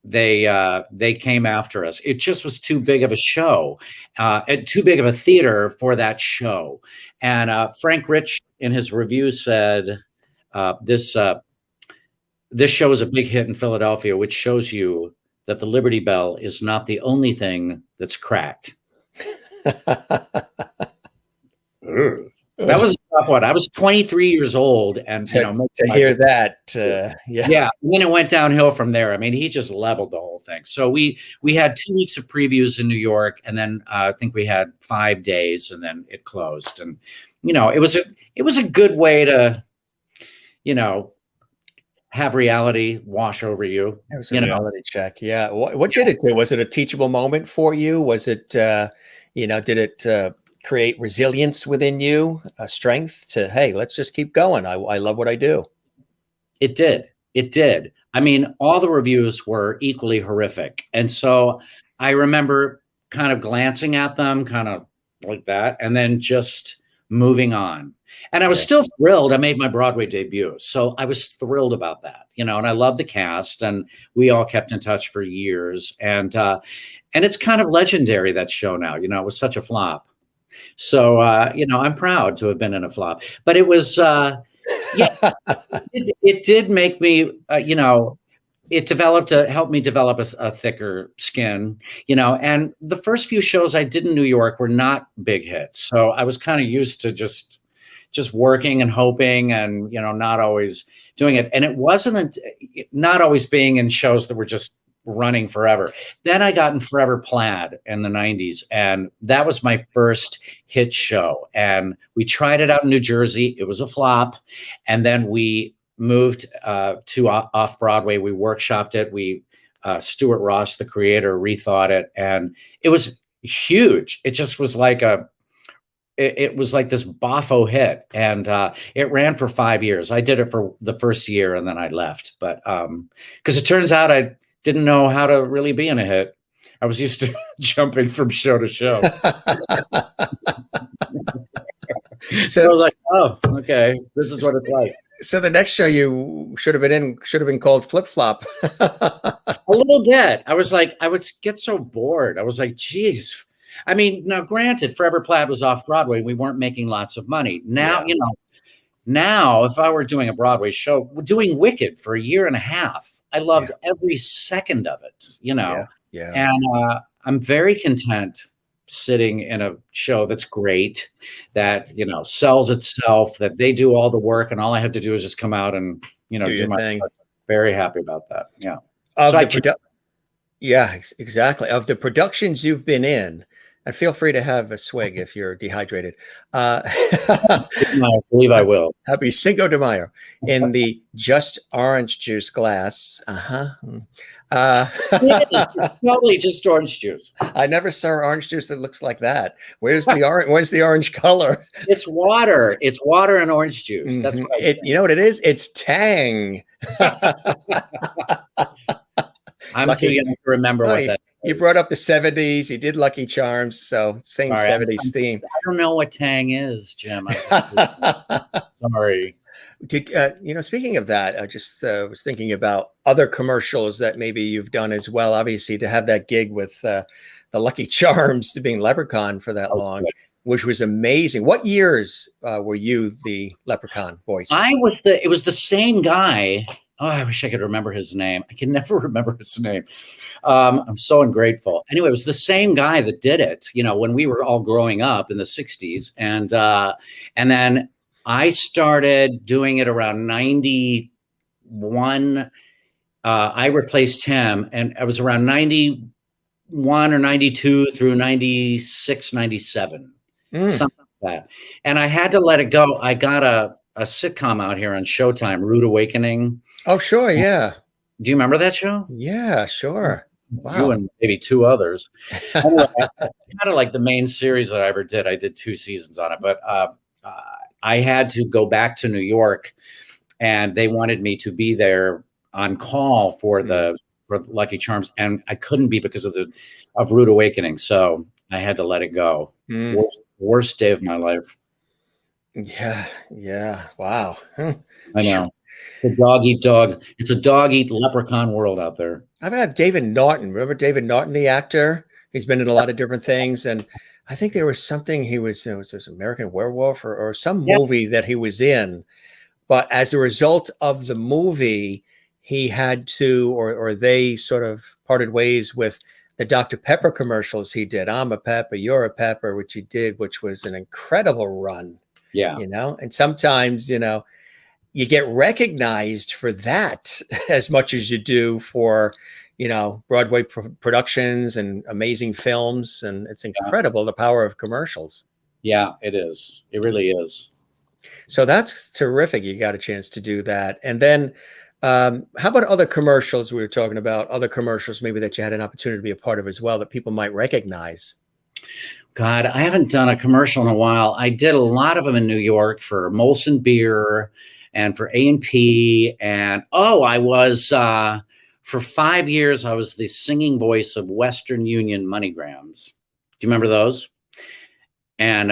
they came after us. It just was too big of a show, too big of a theater for that show. And Frank Rich in his review said, this show is a big hit in Philadelphia, which shows you that the Liberty Bell is not the only thing that's cracked. That was a tough one. I was 23 years old, and to hear that, yeah. And then it went downhill from there. I mean, he just leveled the whole thing. So we had 2 weeks of previews in New York, and then I think we had 5 days, and then it closed. And it was a good way to have reality wash over you. It was a reality check. Yeah. What did it do? Was it a teachable moment for you? Was it, did it create resilience within you, strength to, hey, let's just keep going. I love what I do. It did. It did. I mean, all the reviews were equally horrific. And so I remember kind of glancing at them kind of like that, and then just moving on. And I was still thrilled. I made my Broadway debut. So I was thrilled about that, and I love the cast, and we all kept in touch for years. And it's kind of legendary, that show now. It was such a flop. So, I'm proud to have been in a flop, but it was, it did make me, it helped me develop a thicker skin, and the first few shows I did in New York were not big hits. So I was kind of used to just working and hoping and, not always doing it. And it wasn't not always being in shows that were just running forever. Then I got in Forever Plaid in the 90s, and that was my first hit show. And we tried it out in New Jersey. It was a flop. And then we moved to off-Broadway. We workshopped it. Stuart Ross, the creator, rethought it, and it was huge. It just was like it was like this boffo hit, and it ran for 5 years. I did it for the first year, and then I left. But because it turns out I didn't know how to really be in a hit. I was used to jumping from show to show. So I was like, oh, okay, this is what it's like. So the next show you should have been called Flip Flop. A little bit. I was like, I would get so bored. I was like, geez. I mean, now granted, Forever Plaid was off Broadway. We weren't making lots of money. Now, now if I were doing a Broadway show, doing Wicked for 1.5 years, I loved every second of it, And I'm very content sitting in a show that's great, that, sells itself, that they do all the work, and all I have to do is just come out and, do my thing. Very happy about that. Yeah. Exactly. Of the productions you've been in, and feel free to have a swig if you're dehydrated. I believe I will. Happy Cinco de Mayo in the just orange juice glass. It's totally just orange juice. I never saw orange juice that looks like that. Where's the orange? Where's the orange color? It's water. It's water and orange juice. That's what you know what it is? It's Tang. I'm too young to remember what that is. You brought up the 70s. You did Lucky Charms, so same 70s theme. I don't know what Tang is, Jim. Sorry. Speaking of that, I just was thinking about other commercials that maybe you've done as well. Obviously, to have that gig with the Lucky Charms, to being Leprechaun for that long, which was amazing. What years were you the Leprechaun voice? It was the same guy. Oh, I wish I could remember his name. I can never remember his name. I'm so ungrateful. Anyway, it was the same guy that did it, when we were all growing up in the 60s. And then I started doing it around 91. I replaced him, and I was around 91 or 92 through 96, 97, something like that. And I had to let it go. I got a sitcom out here on Showtime, Rude Awakening. Oh, sure. Yeah. Do you remember that show? Yeah, sure. Wow. You and maybe 2 others. Anyway, kind of like the main series that I ever did. I did 2 seasons on it, but I had to go back to New York, and they wanted me to be there on call for Lucky Charms, and I couldn't be because of Rude Awakening. So I had to let it go. Worst day of my life. Yeah. Wow. I know. The dog eat dog. It's a dog eat leprechaun world out there. I've had David Naughton. Remember David Naughton, the actor? He's been in a lot of different things. And I think there was something it was this American Werewolf or some movie that he was in. But as a result of the movie, he had to, or they sort of parted ways with the Dr. Pepper commercials he did. I'm a pepper, you're a pepper, which he did, which was an incredible run. Yeah. And sometimes, you get recognized for that as much as you do for, Broadway productions and amazing films. And it's incredible, the power of commercials. Yeah, it is. It really is. So that's terrific. You got a chance to do that. And then how about other commercials? We were talking about other commercials maybe that you had an opportunity to be a part of as well that people might recognize. God, I haven't done a commercial in a while. I did a lot of them in New York for Molson Beer and for A&P. And I was, for 5 years, I was the singing voice of Western Union MoneyGrams. Do you remember those? And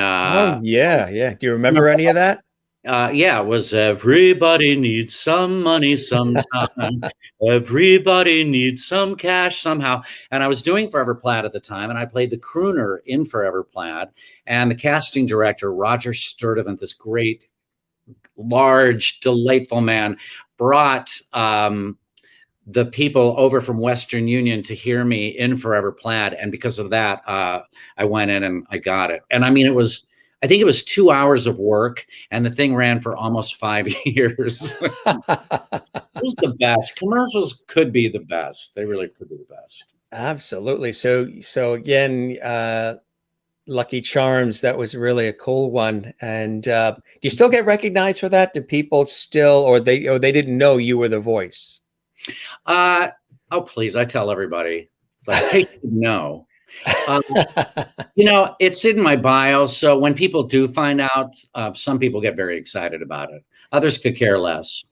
yeah. Do you remember any of that? It was everybody needs some money sometime. Everybody needs some cash somehow. And I was doing Forever Plaid at the time, and I played the crooner in Forever Plaid. And the casting director, Roger Sturdivant, this great, large, delightful man, brought the people over from Western Union to hear me in Forever Plaid. And because of that, I went in and I got it. And I mean, I think it was 2 hours of work, and the thing ran for almost 5 years. It was the best. Commercials could be the best. They really could be the best. Absolutely. So again, Lucky Charms, that was really a cool one. And do you still get recognized for that? Do people still, or they didn't know you were the voice? Please. I tell everybody. It's like, hey, no. It's in my bio. So when people do find out, some people get very excited about it. Others could care less.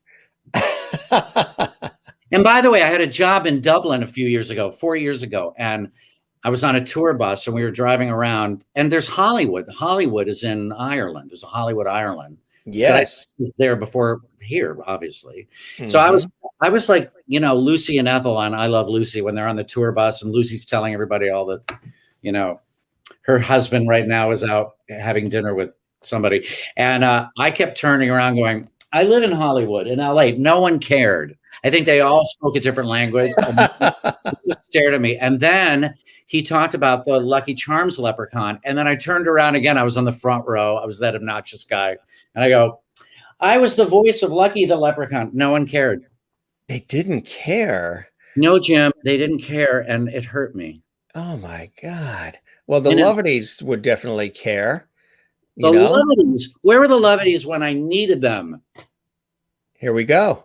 And by the way, I had a job in Dublin 4 years ago, and I was on a tour bus and we were driving around, and there's Hollywood. Hollywood is in Ireland. There's a Hollywood, Ireland. Yes. I was there before here, obviously. Mm-hmm. So I was like, Lucy and Ethel on I Love Lucy when they're on the tour bus, and Lucy's telling everybody all the, her husband right now is out having dinner with somebody. And I kept turning around going, I live in Hollywood, in LA. No one cared. I think they all spoke a different language. Just stared at me. And then he talked about the Lucky Charms leprechaun. And then I turned around again. I was on the front row. I was that obnoxious guy. And I go, I was the voice of Lucky the leprechaun. No one cared. They didn't care. No, Jim, they didn't care. And it hurt me. Oh, my God. Well, the Lovedies would definitely care. Lovedies. Where were the Lovedies when I needed them? Here we go.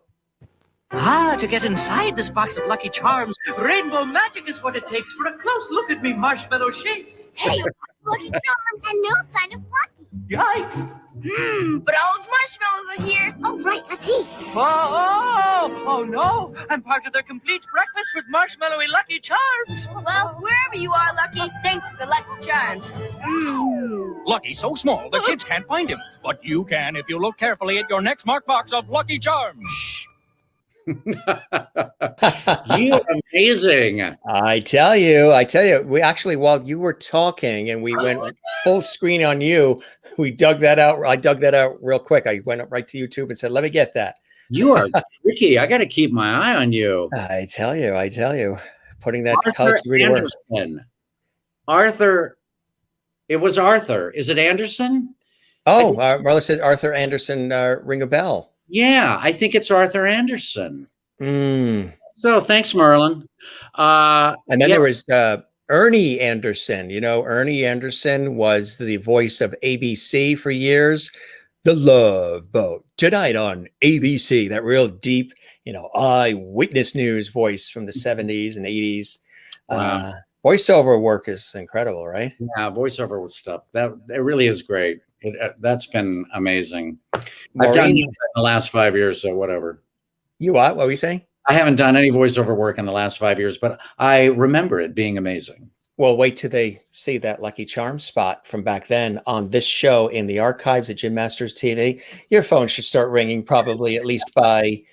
To get inside this box of Lucky Charms, rainbow magic is what it takes for a close look at me marshmallow shapes. Hey, Lucky Charms and no sign of Lucky. Yikes. But all those marshmallows are here. Oh, right, let's eat. Oh, no. I'm part of their complete breakfast with marshmallowy Lucky Charms. Well, wherever you are, Lucky, thanks for the Lucky Charms. Lucky's so small, the kids can't find him. But you can if you look carefully at your next marked box of Lucky Charms. Shh. You're amazing. I tell you, we actually, while you were talking and we went full screen on you, we dug that out. I dug that out real quick. I went up right to YouTube and said, let me get that. You are tricky. I got to keep my eye on you. I tell you, putting that college degree to work. Arthur, it was Arthur. Is it Anderson? Oh, Marla said Arthur Anderson, ring a bell. Yeah, I think it's Arthur Anderson. So thanks, Merlin. And then there was Ernie Anderson. Ernie Anderson was the voice of ABC for years. The Love Boat tonight on ABC. That real deep, eyewitness news voice from the 70s and 80s. Wow. Voiceover work is incredible, right? Yeah, voiceover stuff. It really is great. That's been amazing. Maureen, I've done it in the last 5 years, so whatever. What were you saying? I haven't done any voiceover work in the last 5 years, but I remember it being amazing. Well, wait till they see that Lucky Charm spot from back then on this show in the archives at Jim Masters TV. Your phone should start ringing probably at least by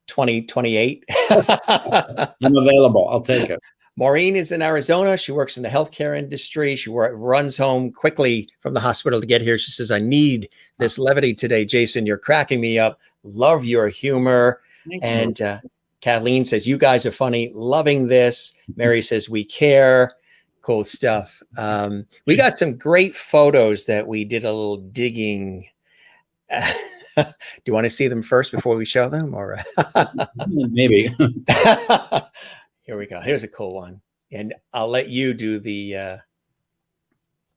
2028. I'm available. I'll take it. Maureen is in Arizona. She works in the healthcare industry. She runs home quickly from the hospital to get here. She says, I need this levity today. Jason, you're cracking me up. Love your humor. Thanks, and Kathleen says, you guys are funny. Loving this. Mary says, we care. Cool stuff. We got some great photos that we did a little digging. Do you want to see them first before we show them? Or Maybe. Here we go. Here's a cool one. And I'll let you do the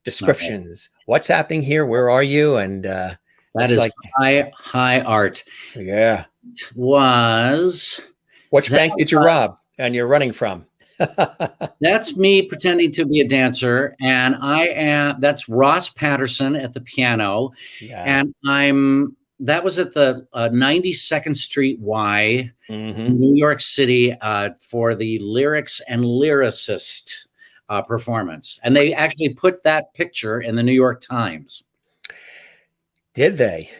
descriptions. Okay. What's happening here? Where are you? And that is like high art. Yeah. It was. Which bank did you rob and you're running from? That's me pretending to be a dancer, and that's Ross Patterson at the piano, and that was at the 92nd Street Y, in New York City, for the Lyrics and Lyricist performance, and they actually put that picture in the New York Times. Did they?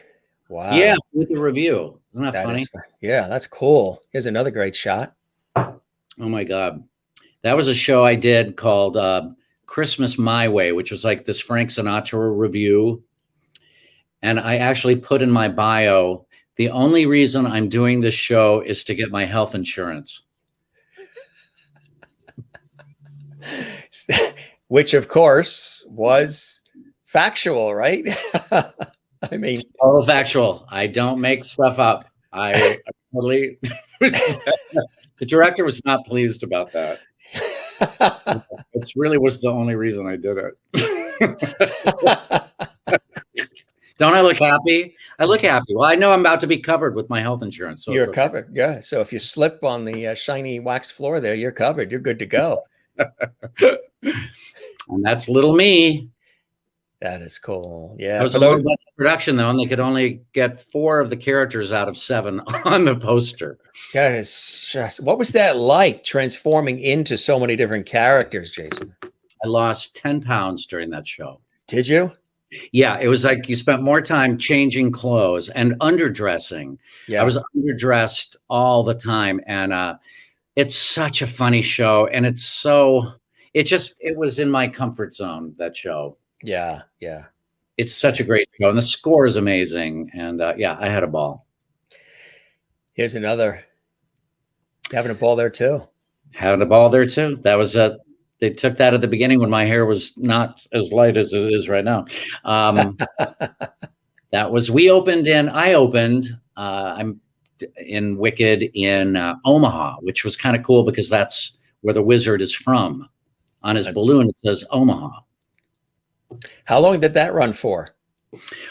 Wow. Yeah, with the review. Isn't that funny? Yeah, that's cool. Here's another great shot. Oh my God. That was a show I did called Christmas My Way, which was like this Frank Sinatra review. And I actually put in my bio, the only reason I'm doing this show is to get my health insurance. Which, of course, was factual, right? I mean, total factual. I don't make stuff up. I totally. The director was not pleased about that. It really was the only reason I did it. Don't I look happy? I look happy. Well, I know I'm about to be covered with my health insurance. So you're covered. Yeah. So if you slip on the shiny waxed floor there, you're covered. You're good to go. And that's little me. That is cool. Yeah. It was a little bit of production, though, and they could only get 4 of the characters out of 7 on the poster. That is just, what was that like, transforming into so many different characters, Jason? I lost 10 pounds during that show. Did you? Yeah, it was like you spent more time changing clothes and underdressing. Yeah. I was underdressed all the time, and it's such a funny show, and it was in my comfort zone, that show. Yeah, yeah. It's such a great show, and the score is amazing. And yeah, I had a ball. Here's another. Having a ball there too. Having a ball there too. That was they took that at the beginning when my hair was not as light as it is right now. I opened. I'm in Wicked in Omaha, which was kind of cool because that's where the wizard is from. On his balloon, it says Omaha. How long did that run for?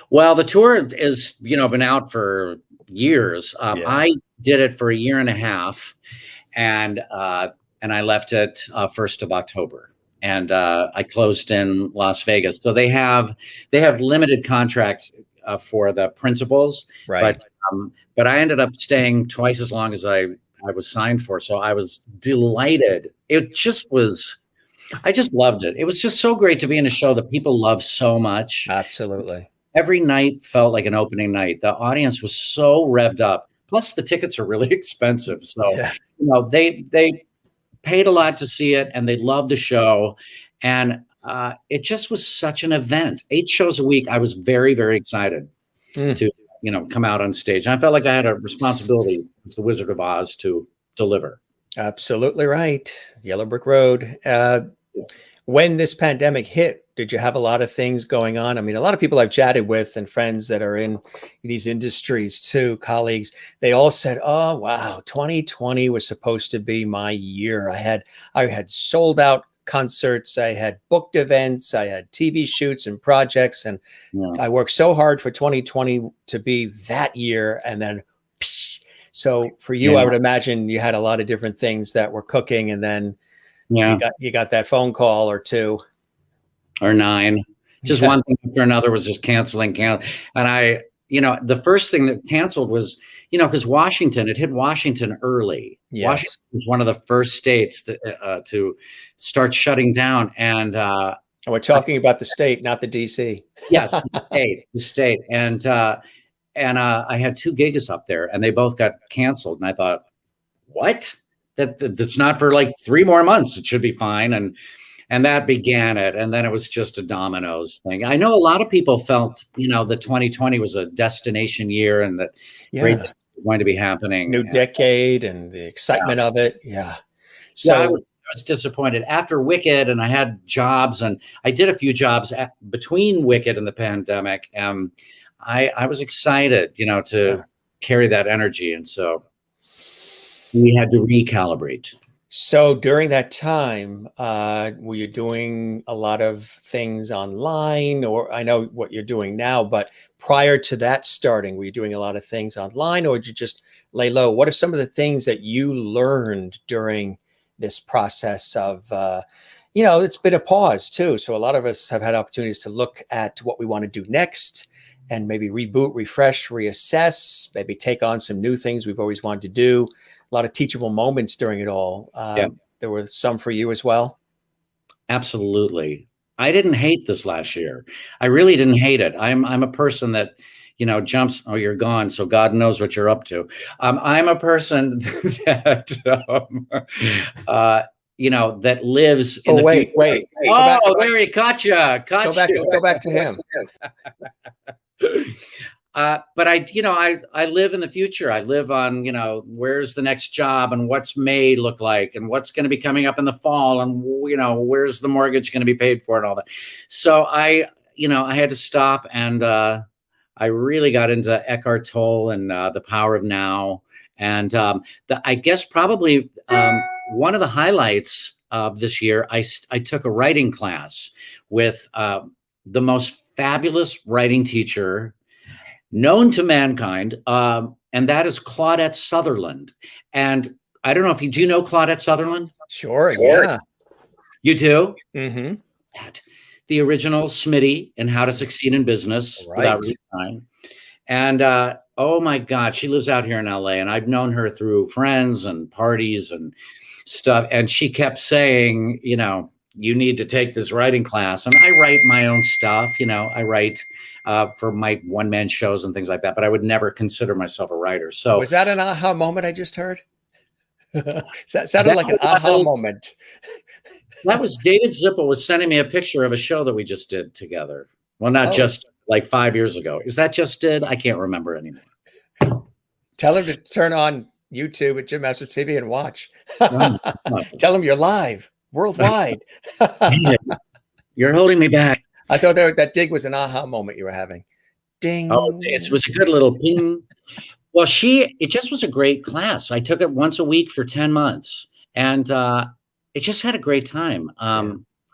Well, the tour is, been out for years. I did it for 1.5 years, and I left it 1st of October, and I closed in Las Vegas. So they have limited contracts for the principals, right? But I ended up staying twice as long as I was signed for. So I was delighted. I just loved it. It was just so great to be in a show that people love so much. Absolutely. Every night felt like an opening night. The audience was so revved up. Plus, the tickets are really expensive. So, they paid a lot to see it, and they loved the show. And it just was such an event. 8 shows a week. I was very, very excited to, come out on stage. And I felt like I had a responsibility as the Wizard of Oz to deliver. Absolutely right. Yellow Brick Road. When this pandemic hit, did you have a lot of things going on? I mean, a lot of people I've chatted with and friends that are in these industries too, colleagues, they all said, oh, wow, 2020 was supposed to be my year. I had sold out concerts. I had booked events. I had TV shoots and projects. And I worked so hard for 2020 to be that year. And then, so for you, I would imagine you had a lot of different things that were cooking, and then you got that phone call or 2 or 9. Just one thing after another was just canceling. And the first thing that canceled was, because it hit Washington early. Yes. Washington was one of the first states to start shutting down. And we're talking about the state, not the DC. Yes, the state. And I had 2 gigs up there, and they both got canceled. And I thought, what? That's not for like 3 more months. It should be fine. And that began it. And then it was just a dominoes thing. I know a lot of people felt, that 2020 was a destination year, and that great things going to be happening. New decade and the excitement of it. Yeah. So I was disappointed after Wicked, and I had jobs, and I did a few jobs between Wicked and the pandemic. I was excited, to carry that energy, and so we had to recalibrate. So during that time, were you doing a lot of things online, or I know what you're doing now, but prior to that starting, were you doing a lot of things online, or did you just lay low? What are some of the things that you learned during this process of, it's been a pause too. So a lot of us have had opportunities to look at what we want to do next and maybe reboot, refresh, reassess, maybe take on some new things we've always wanted to do. A lot of teachable moments during it all. There were some for you as well. Absolutely. I didn't hate this last year. I really didn't hate it. I'm a person that, jumps, oh, you're gone, so God knows what you're up to. I'm a person that, that lives in the future. Wait. Oh, there he caught you. Go back to him. But I live in the future. I live on, where's the next job and what's May look like and what's going to be coming up in the fall and, where's the mortgage going to be paid for and all that. So I had to stop, and I really got into Eckhart Tolle and the power of now. And I guess probably one of the highlights of this year, I took a writing class with the most fabulous writing teacher known to mankind, and that is Claudette Sutherland. And I don't know if do you know Claudette Sutherland? Sure. Yeah. You do? Mm-hmm. The original Smitty and How to Succeed in Business Without Resigning. And oh my God, she lives out here in LA, and I've known her through friends and parties and stuff. And she kept saying, you need to take this writing class. And I write my own stuff, I write for my one-man shows and things like that, but I would never consider myself a writer. So was that an aha moment I just heard? That sounded like an aha moment. That was David Zippel was sending me a picture of a show that we just did together. Well, not just like 5 years ago. Is that just did? I can't remember anymore. Tell him to turn on YouTube at Jim Masters TV and watch. Tell him you're live worldwide. You're holding me back. I thought that dig was an aha moment you were having. Ding. Oh, it was a good little ping. Well, it just was a great class. I took it once a week for 10 months, and it just had a great time.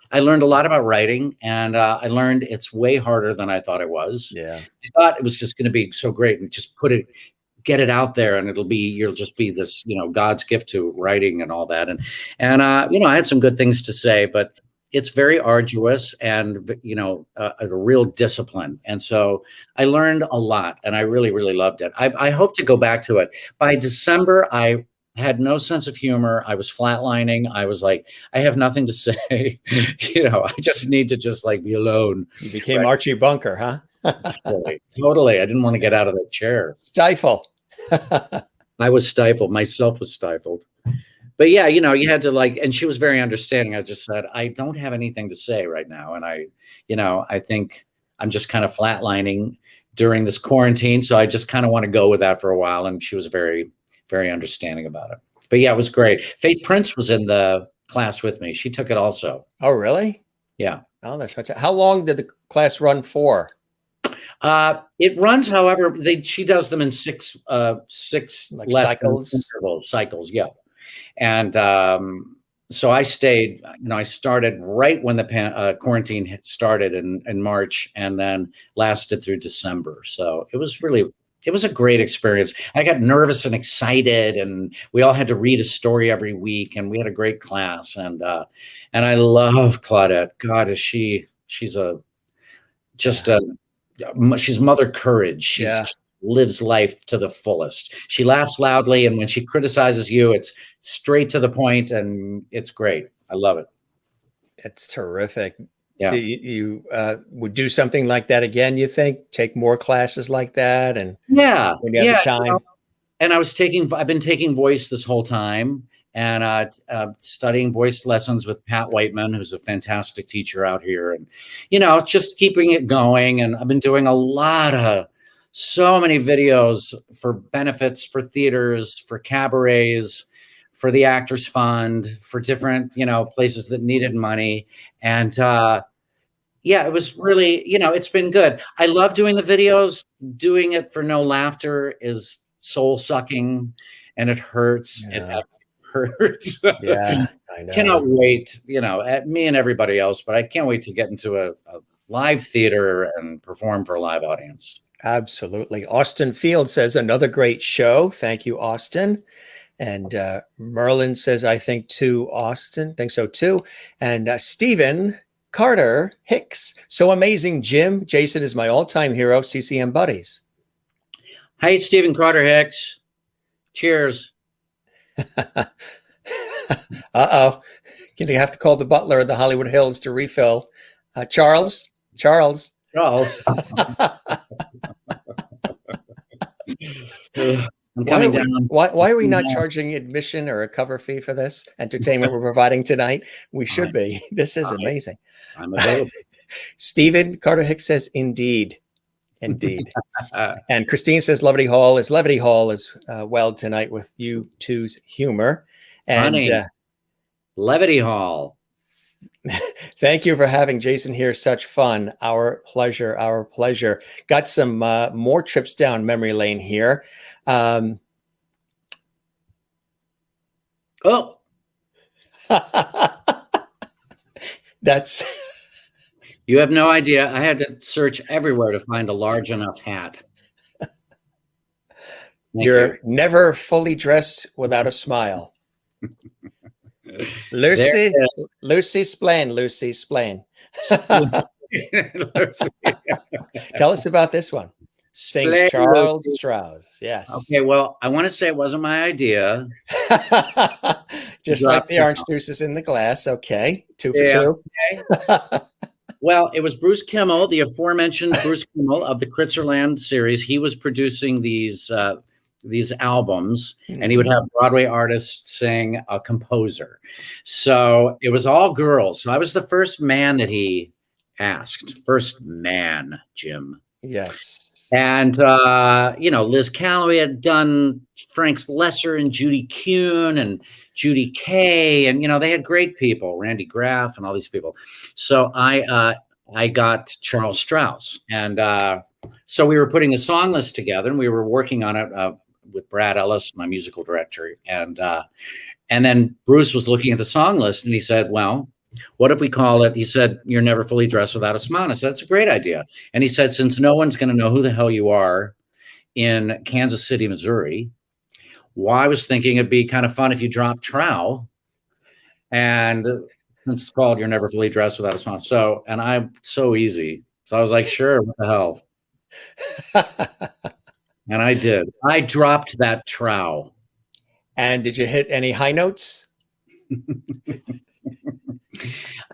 I learned a lot about writing, and I learned it's way harder than I thought it was. Yeah. I thought it was just going to be so great and just get it out there, and you'll just be this, God's gift to writing and all that. And I had some good things to say, but it's very arduous and, a real discipline. And so I learned a lot, and I really, really loved it. I hope to go back to it. By December, I had no sense of humor. I was flatlining. I was like, I have nothing to say. I just need to be alone. You became Archie Bunker, huh? Totally. I didn't want to get out of that chair. Stifle. I was stifled. Myself was stifled. But yeah, you had to and she was very understanding. I just said, I don't have anything to say right now. And I think I'm just kind of flatlining during this quarantine. So I just kind of want to go with that for a while. And she was very, very understanding about it. But yeah, it was great. Faith Prince was in the class with me. She took it also. Oh, really? Yeah. Oh, that's fantastic. How long did the class run for? It runs, however, she does them in six cycles. Yeah. And so I stayed, I started right when the quarantine had started in March, and then lasted through December. So it was a great experience. I got nervous and excited, and we all had to read a story every week, and we had a great class. And I love Claudette. God, she's Mother Courage. She lives life to the fullest. She laughs loudly, and when she criticizes you, it's straight to the point, and it's great. I love it. It's terrific. Yeah. You would do something like that again, you think? Take more classes like that? And when you have the time? And I've been taking voice this whole time, and studying voice lessons with Pat Whiteman, who's a fantastic teacher out here, and just keeping it going. And I've been doing a lot of so many videos for benefits, for theaters, for cabarets, for the Actors Fund, for different, places that needed money. And yeah, it was really, it's been good. I love doing the videos. Doing it for no laughter is soul sucking, and it hurts. Yeah. It hurts. Yeah, I know. Cannot wait, at me and everybody else, but I can't wait to get into a live theater and perform for a live audience. Absolutely. Austin Field says another great show. Thank you, Austin. And Merlin says, I think too, Austin. Think so too. And Stephen Carter Hicks. So amazing, Jim. Jason is my all-time hero. CCM buddies. Hey, Stephen Carter Hicks. Cheers. Uh-oh. You have to call the butler of the Hollywood Hills to refill. Charles. Charles. I'm coming down. Why are we not charging admission or a cover fee for this entertainment we're providing tonight? We should be. This is amazing. I'm available. Stephen Carter Hicks says, indeed. Indeed. And Christine says, Levity Hall is well tonight with you two's humor. And Honey, Levity Hall. Thank you for having Jason here. Such fun. Our pleasure. Our pleasure. Got some more trips down memory lane here. Oh, that's. You have no idea. I had to search everywhere to find a large enough hat. You're never fully dressed without a smile. Lucy Splain. Tell us about this one. Sings Charles Strauss. Yes. Okay, well, I want to say it wasn't my idea. Just like the orange juices in the glass. Okay. 2 for 2. Okay. Well, it was Bruce Kimmel, the aforementioned Bruce Kimmel of the Kritzerland series. He was producing these albums, and he would have Broadway artists sing a composer. So it was all girls. So I was the first man that he asked. First man, Jim. Yes. And, Liz Calloway had done Frank Lesser and Judy Kuhn and Judy Kay. And, they had great people, Randy Graff and all these people. So I got Charles Strauss. And so we were putting the song list together, and we were working on it with Brad Ellis, my musical director. And then Bruce was looking at the song list, and he said, well, what if we call it, he said, You're Never Fully Dressed Without a Smile. I said, that's a great idea. And he said, since no one's going to know who the hell you are in Kansas City, Missouri, I was thinking it'd be kind of fun if you dropped trow. And it's called You're Never Fully Dressed Without a Smile. So, and I'm so easy. So I was like, sure, what the hell? And I did. I dropped that trow. And did you hit any high notes?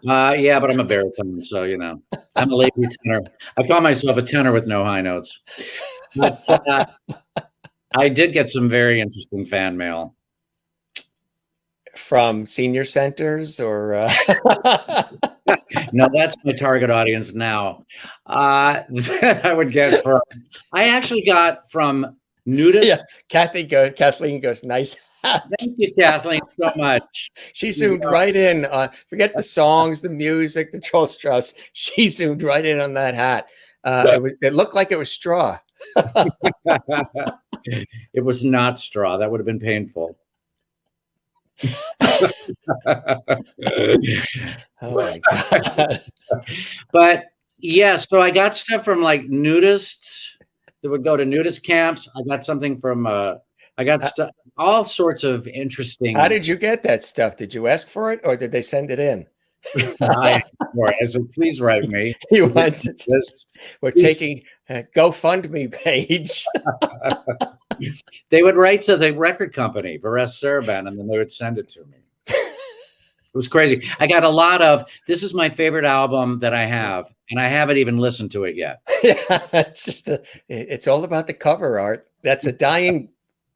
Yeah, but I'm a baritone, so I'm a lazy tenor. I call myself a tenor with no high notes. But I did get some very interesting fan mail from senior centers, or no, that's my target audience now. I would get from. I actually got from nudists. Yeah, Kathleen goes, nice. Thank you, Kathleen, so much. She zoomed right in. Forget the songs, the music, the Charles Strauss. She zoomed right in on that hat. It looked like it was straw. It was not straw. That would have been painful. Oh my God. But yeah, so I got stuff from like nudists that would go to nudist camps. I got something from I got stuff, all sorts of interesting. How did you get that stuff? Did you ask for it, or did they send it in? I said, please write me. You want to we're taking a GoFundMe page. They would write to the record company, Varese Saraband, and then they would send it to me. It was crazy. I got a lot of, this is my favorite album that I have, and I haven't even listened to it yet. Yeah, it's all about the cover art. That's a dying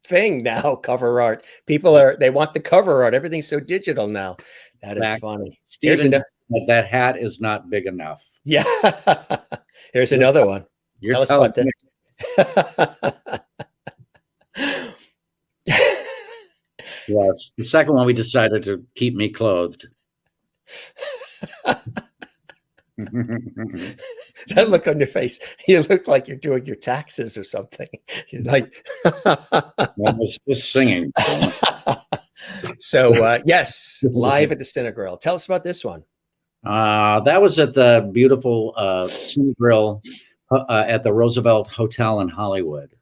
thing now, cover art. They want the cover art. Everything's so digital now. That is funny. Steven, that hat is not big enough. Yeah. Here's another one. You're telling me. Yes. The second one, we decided to keep me clothed. That look on your face, you look like you're doing your taxes or something. You're like, I was just singing. so yes, live at the Cine Grill. Tell us about this one. That was at the beautiful Cine Grill at the Roosevelt Hotel in Hollywood.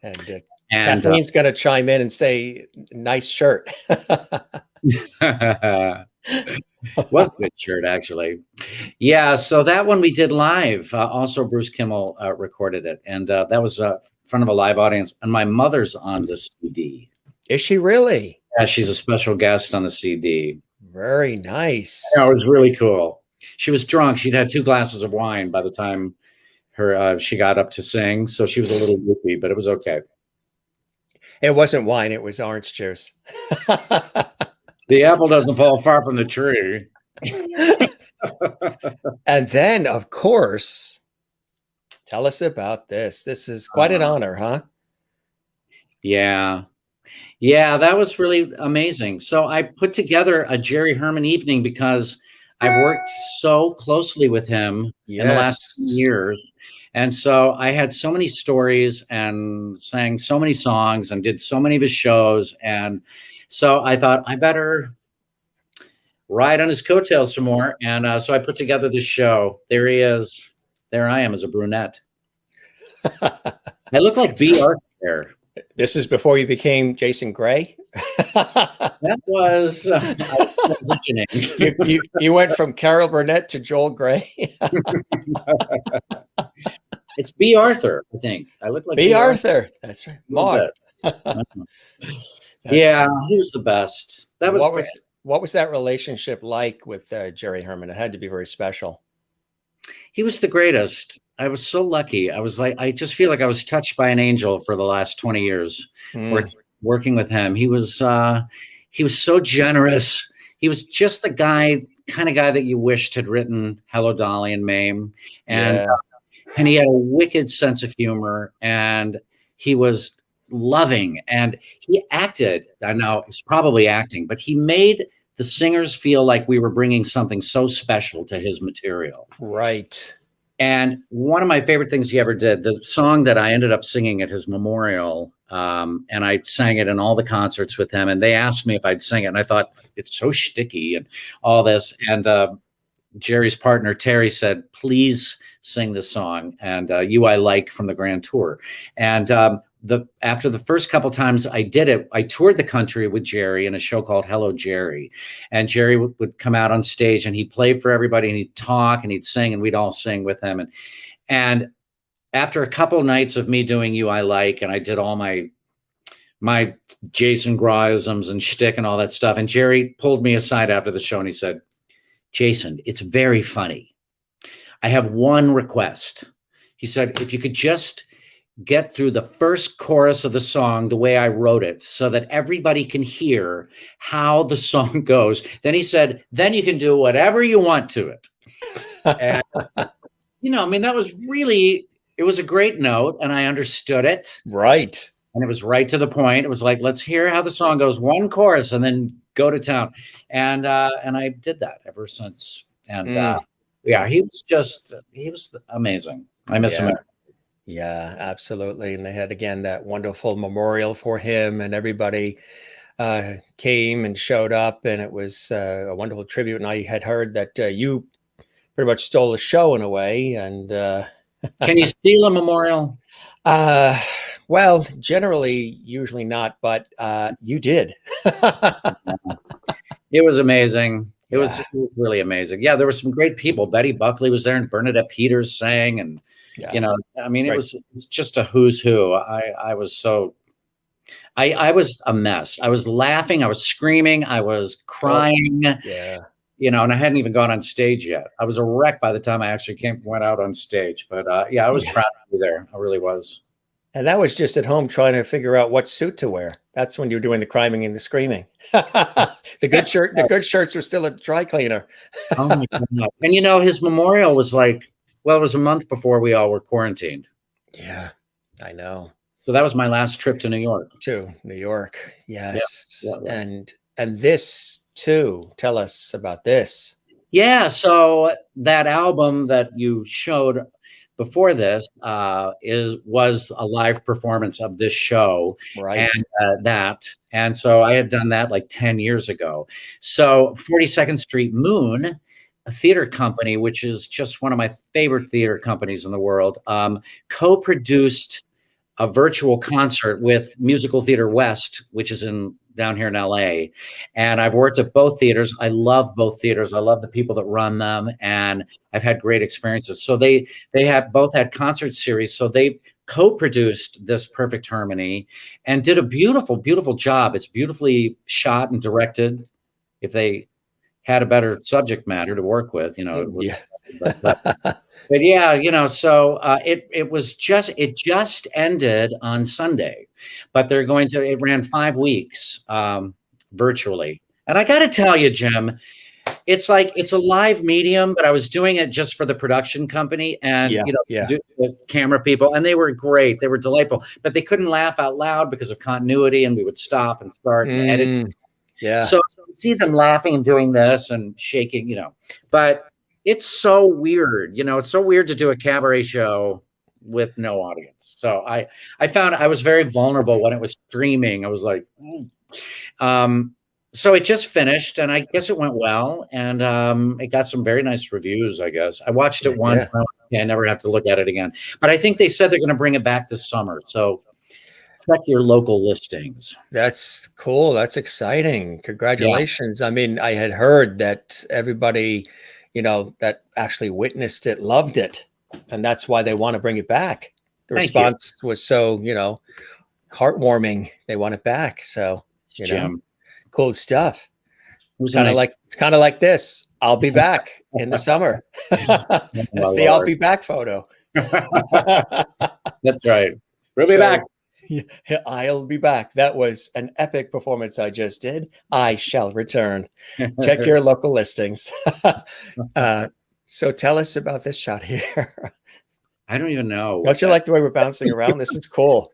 And And Kathleen's going to chime in and say, "Nice shirt." was a good shirt, actually. Yeah, so that one we did live. Also, Bruce Kimmel recorded it, and that was in front of a live audience. And my mother's on the CD. Is she really? Yeah, she's a special guest on the CD. Very nice. Yeah, it was really cool. She was drunk. She'd had 2 glasses of wine by the time she got up to sing, so she was a little loopy, but it was okay. It wasn't wine; it was orange juice. The apple doesn't fall far from the tree. And then, of course, tell us about this. This is quite an honor, huh? Yeah. Yeah, that was really amazing. So I put together a Jerry Herman evening because I've worked so closely with him in the last years. And so I had so many stories and sang so many songs and did so many of his shows. And so I thought I better ride on his coattails some more. And so I put together this show. There he is. There I am as a brunette. I look like B. Arthur there. This is before you became Jason Graae. That was transitioning. you went from Carol Burnett to Joel Graae. It's B. Arthur, I think. I look like B. Arthur. That's right. Maud. Yeah, he was the best. That was what was that relationship like with Jerry Herman? It had to be very special. He was the greatest. I was so lucky. I just feel like I was touched by an angel for the last 20 years working with him. He was so generous. He was just the kind of guy that you wished had written Hello, Dolly and Mame. And he had a wicked sense of humor, and he was loving, and he acted. I know it's probably acting, but he made the singers feel like we were bringing something so special to his material. Right. And one of my favorite things he ever did, the song that I ended up singing at his memorial, and I sang it in all the concerts with him, and they asked me if I'd sing it, and I thought, it's so shticky and all this. And Jerry's partner, Terry, said, please sing the song, and You I Like from the Grand Tour. And after the first couple times I did it, I toured the country with Jerry in a show called Hello, Jerry. And Jerry would come out on stage and he'd play for everybody and he'd talk and he'd sing and we'd all sing with him. And after a couple of nights of me doing You I Like, and I did all my Jason Graaeisms and shtick and all that stuff. And Jerry pulled me aside after the show and he said, Jason, it's very funny. I have one request. He said, if you could just get through the first chorus of the song the way I wrote it so that everybody can hear how the song goes. Then he said, then you can do whatever you want to it. And, I mean, that was really, it was a great note and I understood it. Right. And it was right to the point. It was like, let's hear how the song goes, one chorus and then go to town. And I did that ever since. And he was amazing. I miss him. Yeah, absolutely. And they had, again, that wonderful memorial for him, and everybody came and showed up, and it was a wonderful tribute. And I had heard that you pretty much stole the show in a way. And can you steal a memorial? Well, generally, usually not, but you did. It was amazing. It was really amazing. Yeah, there were some great people. Betty Buckley was there and Bernadette Peters sang, and I mean, it's just a who's who. I was a mess. I was laughing. I was screaming. I was crying. Yeah. And I hadn't even gone on stage yet. I was a wreck by the time I actually went out on stage. But I was proud to be there. I really was. And that was just at home trying to figure out what suit to wear. That's when you were doing the criming and the screaming. The good shirts were still at the dry cleaner. Oh my God. And his memorial was like, well, it was a month before we all were quarantined. Yeah. I know. So that was my last trip to New York. To New York. Yes. Yeah. And this too. Tell us about this. Yeah, so that album that you showed before this was a live performance of this show, Right. and so I had done that like 10 years ago. So 42nd Street Moon, a theater company, which is just one of my favorite theater companies in the world, co-produced a virtual concert with Musical Theater West, which is down here in LA. And I've worked at both theaters. I love both theaters. I love the people that run them, and I've had great experiences. So they have both had concert series. So they co-produced this Perfect Harmony and did a beautiful, beautiful job. It's beautifully shot and directed. If they had a better subject matter to work with, it was, yeah. but yeah, so it just ended on Sunday, but it ran 5 weeks virtually. And I got to tell you, Jim, it's a live medium, but I was doing it just for the production company and, the camera people, and they were great. They were delightful, but they couldn't laugh out loud because of continuity, and we would stop and start and edit. Yeah. So see them laughing and doing this and shaking, but it's so weird. It's so weird to do a cabaret show with no audience. So I found I was very vulnerable when it was streaming. I was like, so it just finished, and I guess it went well, and it got some very nice reviews, I guess. I watched it once. Yeah. I never have to look at it again. But I think they said they're going to bring it back this summer. So check your local listings. That's cool. That's exciting. Congratulations. Yeah. I mean, I had heard that everybody, that actually witnessed it loved it. And that's why they want to bring it back. The response was so, heartwarming. They want it back. So, cool stuff. It's kind of like this. I'll be back in the summer. That's the I'll be back photo. That's right. We'll be back. I'll be back. That was an epic performance I just did. I shall return. Check your local listings. So tell us about this shot here. I don't even know. Don't you like the way we're bouncing around? This is cool.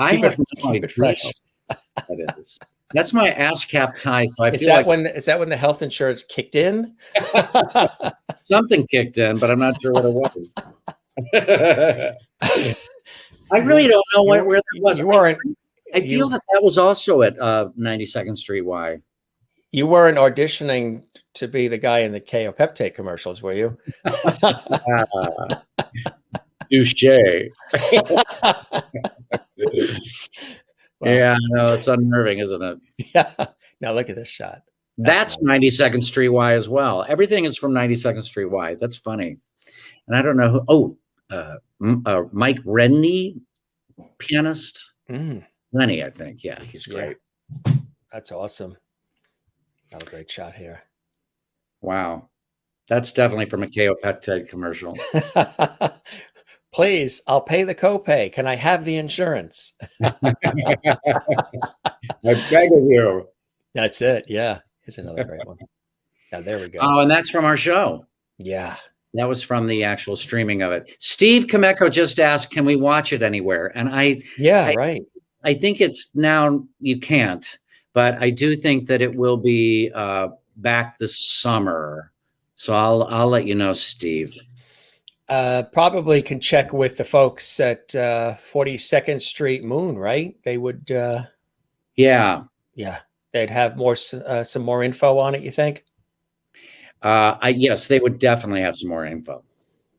Keep it fresh. That is. That's my ASCAP tie. So is that when the health insurance kicked in? Something kicked in, but I'm not sure what it was. I really don't know where that was. You weren't. I feel that was also at 92nd Street Y. You weren't auditioning to be the guy in the KO Peptide commercials, were you? Touché. Yeah, no, it's unnerving, isn't it? Yeah. Now look at this shot. That's nice. 92nd Street Y as well. Everything is from 92nd Street Y. That's funny. And I don't know who. Oh, Mike Rennie, pianist. Rennie, I think. Yeah, he's great. Yeah. That's awesome. Another great shot here. Wow. That's definitely from a KO Peptide commercial. Please, I'll pay the copay. Can I have the insurance? I beg of you. That's it. Yeah. Here's another great one. Now, there we go. Oh, and that's from our show. Yeah. That was from the actual streaming of it. Steve Kameko just asked, can we watch it anywhere? And I think it's now you can't, but I do think that it will be back this summer. So I'll let you know, Steve. Probably can check with the folks at 42nd Street Moon, right? They would. Yeah. They'd have some more info on it. You think? Yes, they would definitely have some more info.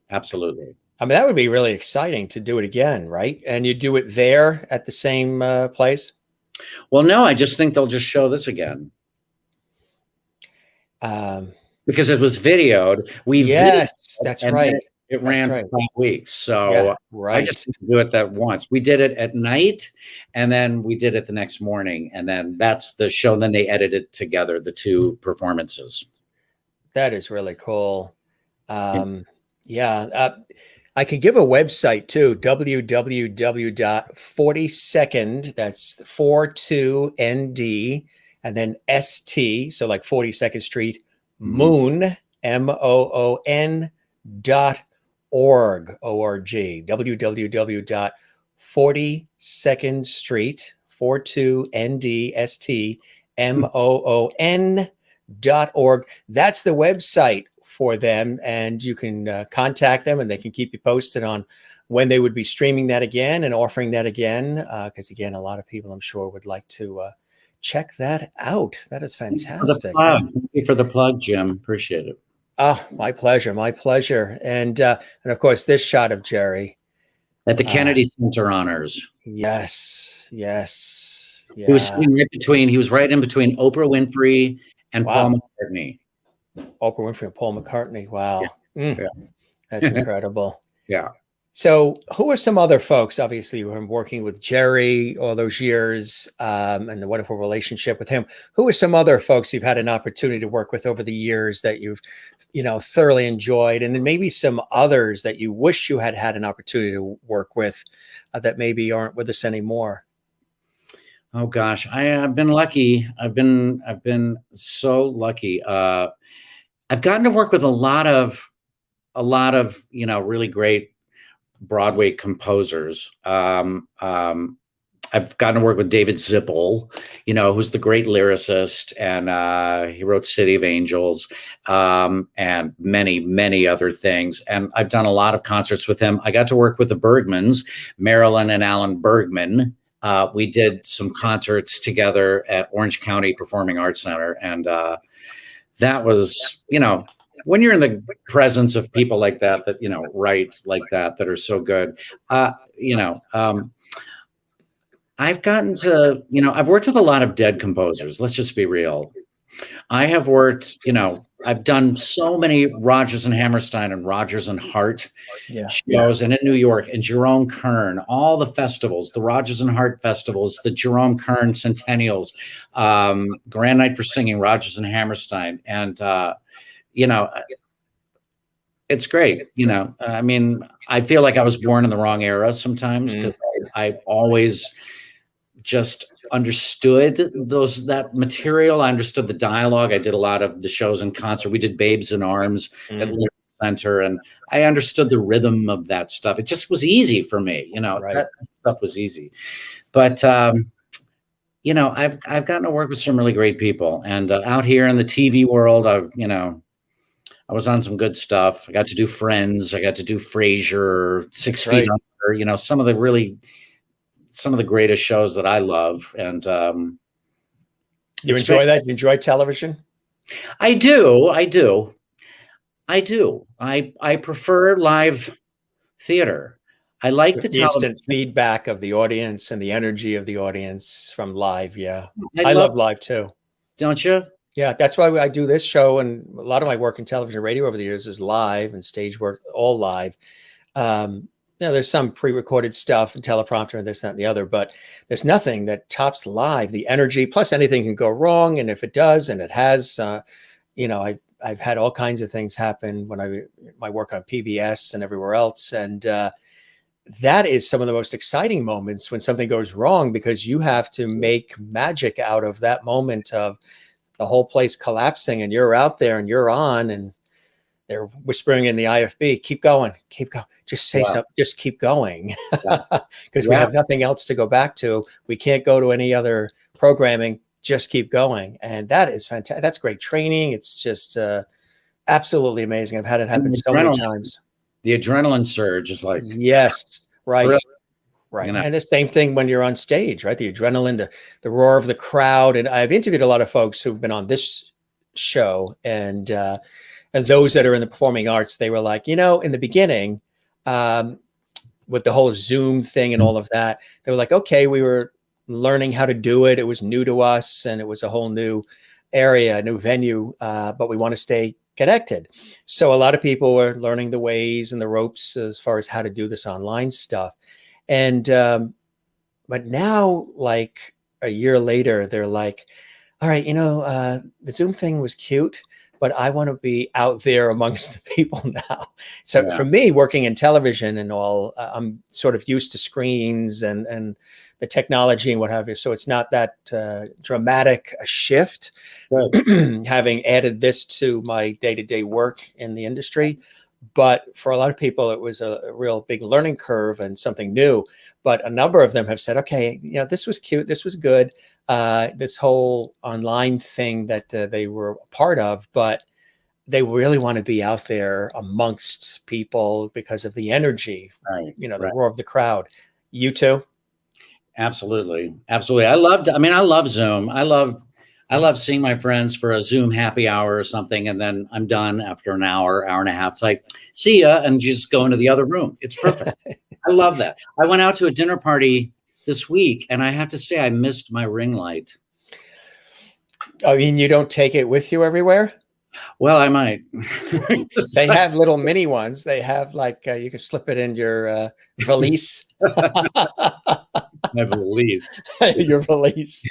Absolutely. I mean, that would be really exciting to do it again, right? And you do it there at the same place? Well, no, I just think they'll just show this again. Because it was videoed. That's right. It ran for 5 weeks. So I just didn't do it that once. We did it at night, and then we did it the next morning. And then that's the show. And then they edited together the two performances. That is really cool. I can give a website too, www.42nd, that's 42ND, and then ST, so like 42nd Street, Moon, MOON.org, www.42 42nd Street, 42NDSTMOON.org. That's the website for them, and you can contact them, and they can keep you posted on when they would be streaming that again and offering that again. Because again, a lot of people, I'm sure, would like to check that out. That is fantastic. Thank you for the plug, Jim. Appreciate it. Oh, my pleasure. My pleasure. And of course, this shot of Jerry At the Kennedy Center honors. Yes. Yes. Yeah. He was sitting right between, he was right in between Oprah Winfrey and Paul McCartney. Oprah Winfrey and Paul McCartney. Wow. Yeah. That's incredible. Yeah. So who are some other folks, obviously, who are working with Jerry all those years and the wonderful relationship with him? Who are some other folks you've had an opportunity to work with over the years that you've, thoroughly enjoyed? And then maybe some others that you wish you had had an opportunity to work with that maybe aren't with us anymore? Oh gosh, I've been lucky. I've been so lucky. I've gotten to work with a lot of really great Broadway composers. I've gotten to work with David Zippel, who's the great lyricist, and he wrote City of Angels, and many, many other things. And I've done a lot of concerts with him. I got to work with the Bergmans, Marilyn and Alan Bergman. We did some concerts together at Orange County Performing Arts Center. And that was, when you're in the presence of people like that, write like that are so good, I've gotten to, I've worked with a lot of dead composers. Let's just be real. I have worked, I've done so many Rodgers and Hammerstein and Rodgers and Hart shows, and in New York, and Jerome Kern, all the festivals, the Rodgers and Hart festivals, the Jerome Kern centennials, Grand Night for Singing, Rodgers and Hammerstein. And, it's great. I mean, I feel like I was born in the wrong era sometimes, because I've always just understood that material. I understood the dialogue. I did a lot of the shows in concert. We did Babes in Arms at the Center, and I understood the rhythm of that stuff. It just was easy for me. That stuff was easy. But I've gotten to work with some really great people, and out here in the TV world, I was on some good stuff. I got to do Friends. I got to do Frasier, Six Feet Under. Some of the greatest shows that I love. And you enjoy that? You enjoy television? I do. I prefer live theater. I like the instant feedback of the audience and the energy of the audience from live. Yeah, I love live too. Don't you? Yeah, that's why I do this show, and a lot of my work in television and radio over the years is live, and stage work, all live. There's some pre-recorded stuff and teleprompter and this, that, and the other, but there's nothing that tops live. The energy, plus anything can go wrong, and if it does, and it has, I've had all kinds of things happen when my work on PBS and everywhere else, and that is some of the most exciting moments when something goes wrong, because you have to make magic out of that moment of the whole place collapsing, and you're out there and you're on, and they're whispering in the IFB, keep going, just say something, just keep going. Because we have nothing else to go back to. We can't go to any other programming, just keep going. And that is fantastic. That's great training. It's just absolutely amazing. I've had it happen so many times. The adrenaline surge is like, yes, right. Right. And the same thing when you're on stage, right? The adrenaline, the roar of the crowd. And I've interviewed a lot of folks who've been on this show, and those that are in the performing arts, they were like, in the beginning, with the whole Zoom thing and all of that, they were like, okay, we were learning how to do it. It was new to us, and it was a whole new area, a new venue, but we want to stay connected. So a lot of people were learning the ways and the ropes as far as how to do this online stuff. And, but now, like a year later, they're like, all right, the Zoom thing was cute, but I want to be out there amongst the people now. So for me, working in television and all, I'm sort of used to screens and the technology and what have you. So it's not that dramatic a shift, having added this to my day-to-day work in the industry. but for a lot of people, it was a real big learning curve and something new. But a number of them have said, okay, this was cute. This was good. This whole online thing that they were a part of, but they really want to be out there amongst people because of the energy, the roar of the crowd. You too? Absolutely. Absolutely. I love Zoom. I love seeing my friends for a Zoom happy hour or something. And then I'm done after an hour, hour and a half. It's like, see ya. And you just go into the other room. It's perfect. I love that. I went out to a dinner party this week and I have to say I missed my ring light. I mean, you don't take it with you everywhere? Well, I might. They have little mini ones. They have you can slip it in your valise. My valise. Your valise.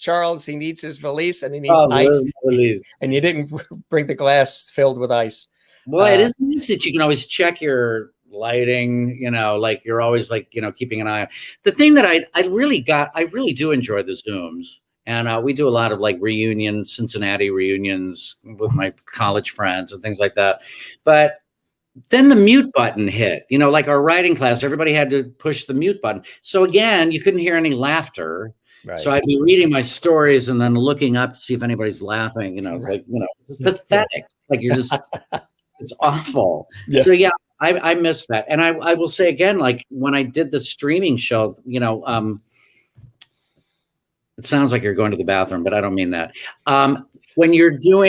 Charles, he needs his valise and he needs ice. Valise. And you didn't bring the glass filled with ice. Well, it is nice that you can always check your lighting, you're always keeping an eye on. The thing that I really do enjoy the Zooms. And we do a lot of reunions, Cincinnati reunions with my college friends and things like that. But then the mute button hit, our writing class, everybody had to push the mute button. So again, you couldn't hear any laughter. Right. So I'd be reading my stories and then looking up to see if anybody's laughing, it's pathetic. You're just, it's awful. Yeah. So yeah, I miss that. And I will say again, when I did the streaming show, it sounds like you're going to the bathroom, but I don't mean that. When you film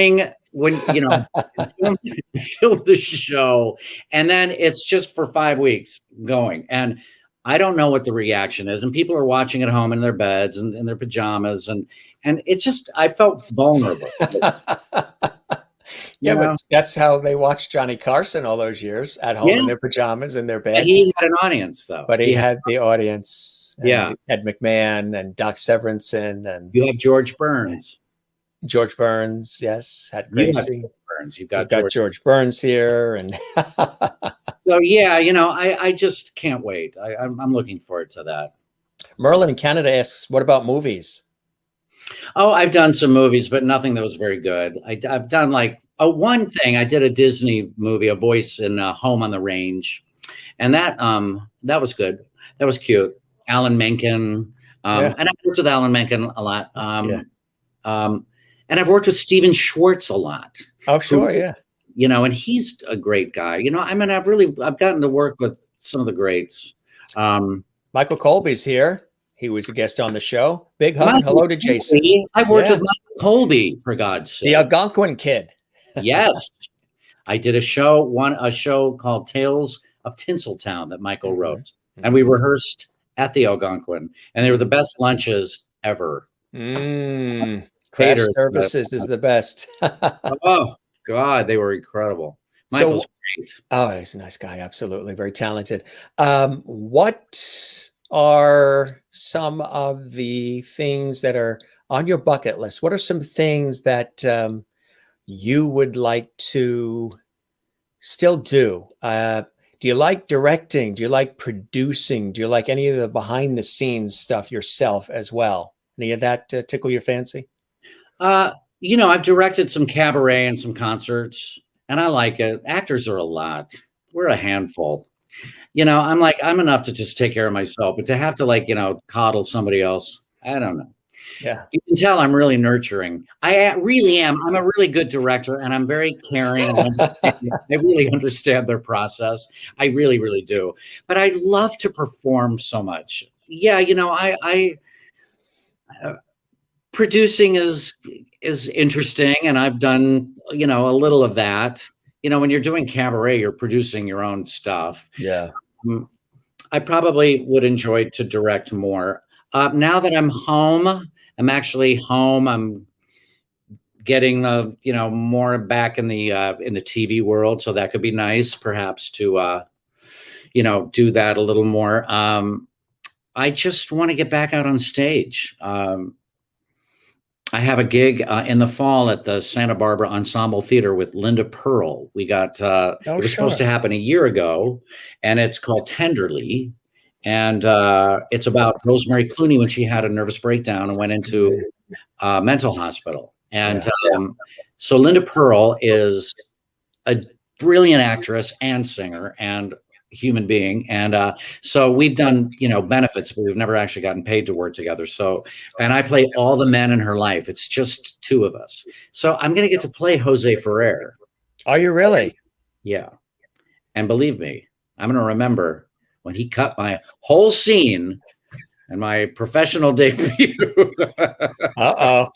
the show and then it's just for 5 weeks going. And I don't know what the reaction is. And people are watching at home in their beds and in their pajamas. And it just, I felt vulnerable. But that's how they watched Johnny Carson all those years at home in their pajamas in their bed. And he had an audience though. But he had the audience. And Ed McMahon and Doc Severinsen and you have George Burns. George Burns, yes, had Gracie. You've got George Burns here, and so yeah, I just can't wait. I'm looking forward to that. Merlin in Canada asks, "What about movies?" Oh, I've done some movies, but nothing that was very good. I've done one thing. I did a Disney movie, A Voice in Home on the Range, and that was good. That was cute. Alan Menken, and I've worked with Alan Menken a lot. And I've worked with Stephen Schwartz a lot. Oh, sure, yeah. And he's a great guy. I've gotten to work with some of the greats. Michael Colby's here. He was a guest on the show. Big hug and hello to Jason. I worked with Michael Colby, for God's sake. The Algonquin Kid. Yes. I did a show called Tales of Tinseltown that Michael wrote. And we rehearsed at the Algonquin. And they were the best lunches ever. Craft services is the best. Oh, God, they were incredible. Michael's great. Oh, he's a nice guy. Absolutely. Very talented. What are some of the things that are on your bucket list? What are some things that you would like to still do? Do you like directing? Do you like producing? Do you like any of the behind the scenes stuff yourself as well? Any of that tickle your fancy? I've directed some cabaret and some concerts, and I like it. Actors are a lot. We're a handful. I'm enough to just take care of myself, but to have to coddle somebody else, I don't know. Yeah. You can tell I'm really nurturing. I really am. I'm a really good director and I'm very caring. I really understand their process. I really, really do. But I love to perform so much. Yeah. Producing is interesting, and I've done, a little of that. When you're doing cabaret, you're producing your own stuff. Yeah. I probably would enjoy to direct more. Now that I'm home, I'm actually home. I'm getting, more back in the TV world. So that could be nice, perhaps to, do that a little more. I just want to get back out on stage. I have a gig in the fall at the Santa Barbara Ensemble Theater with Linda Pearl. We got, it was supposed to happen a year ago, and it's called Tenderly. And it's about Rosemary Clooney when she had a nervous breakdown and went into a mental hospital. And so Linda Pearl is brilliant actress and singer and human being. And so we've done, benefits, but we've never actually gotten paid to work together. So, and I play all the men in her life. It's just two of us. So I'm going to get to play Jose Ferrer. Are you really? Yeah. And believe me, I'm going to remember when he cut my whole scene in my professional debut. Uh-oh.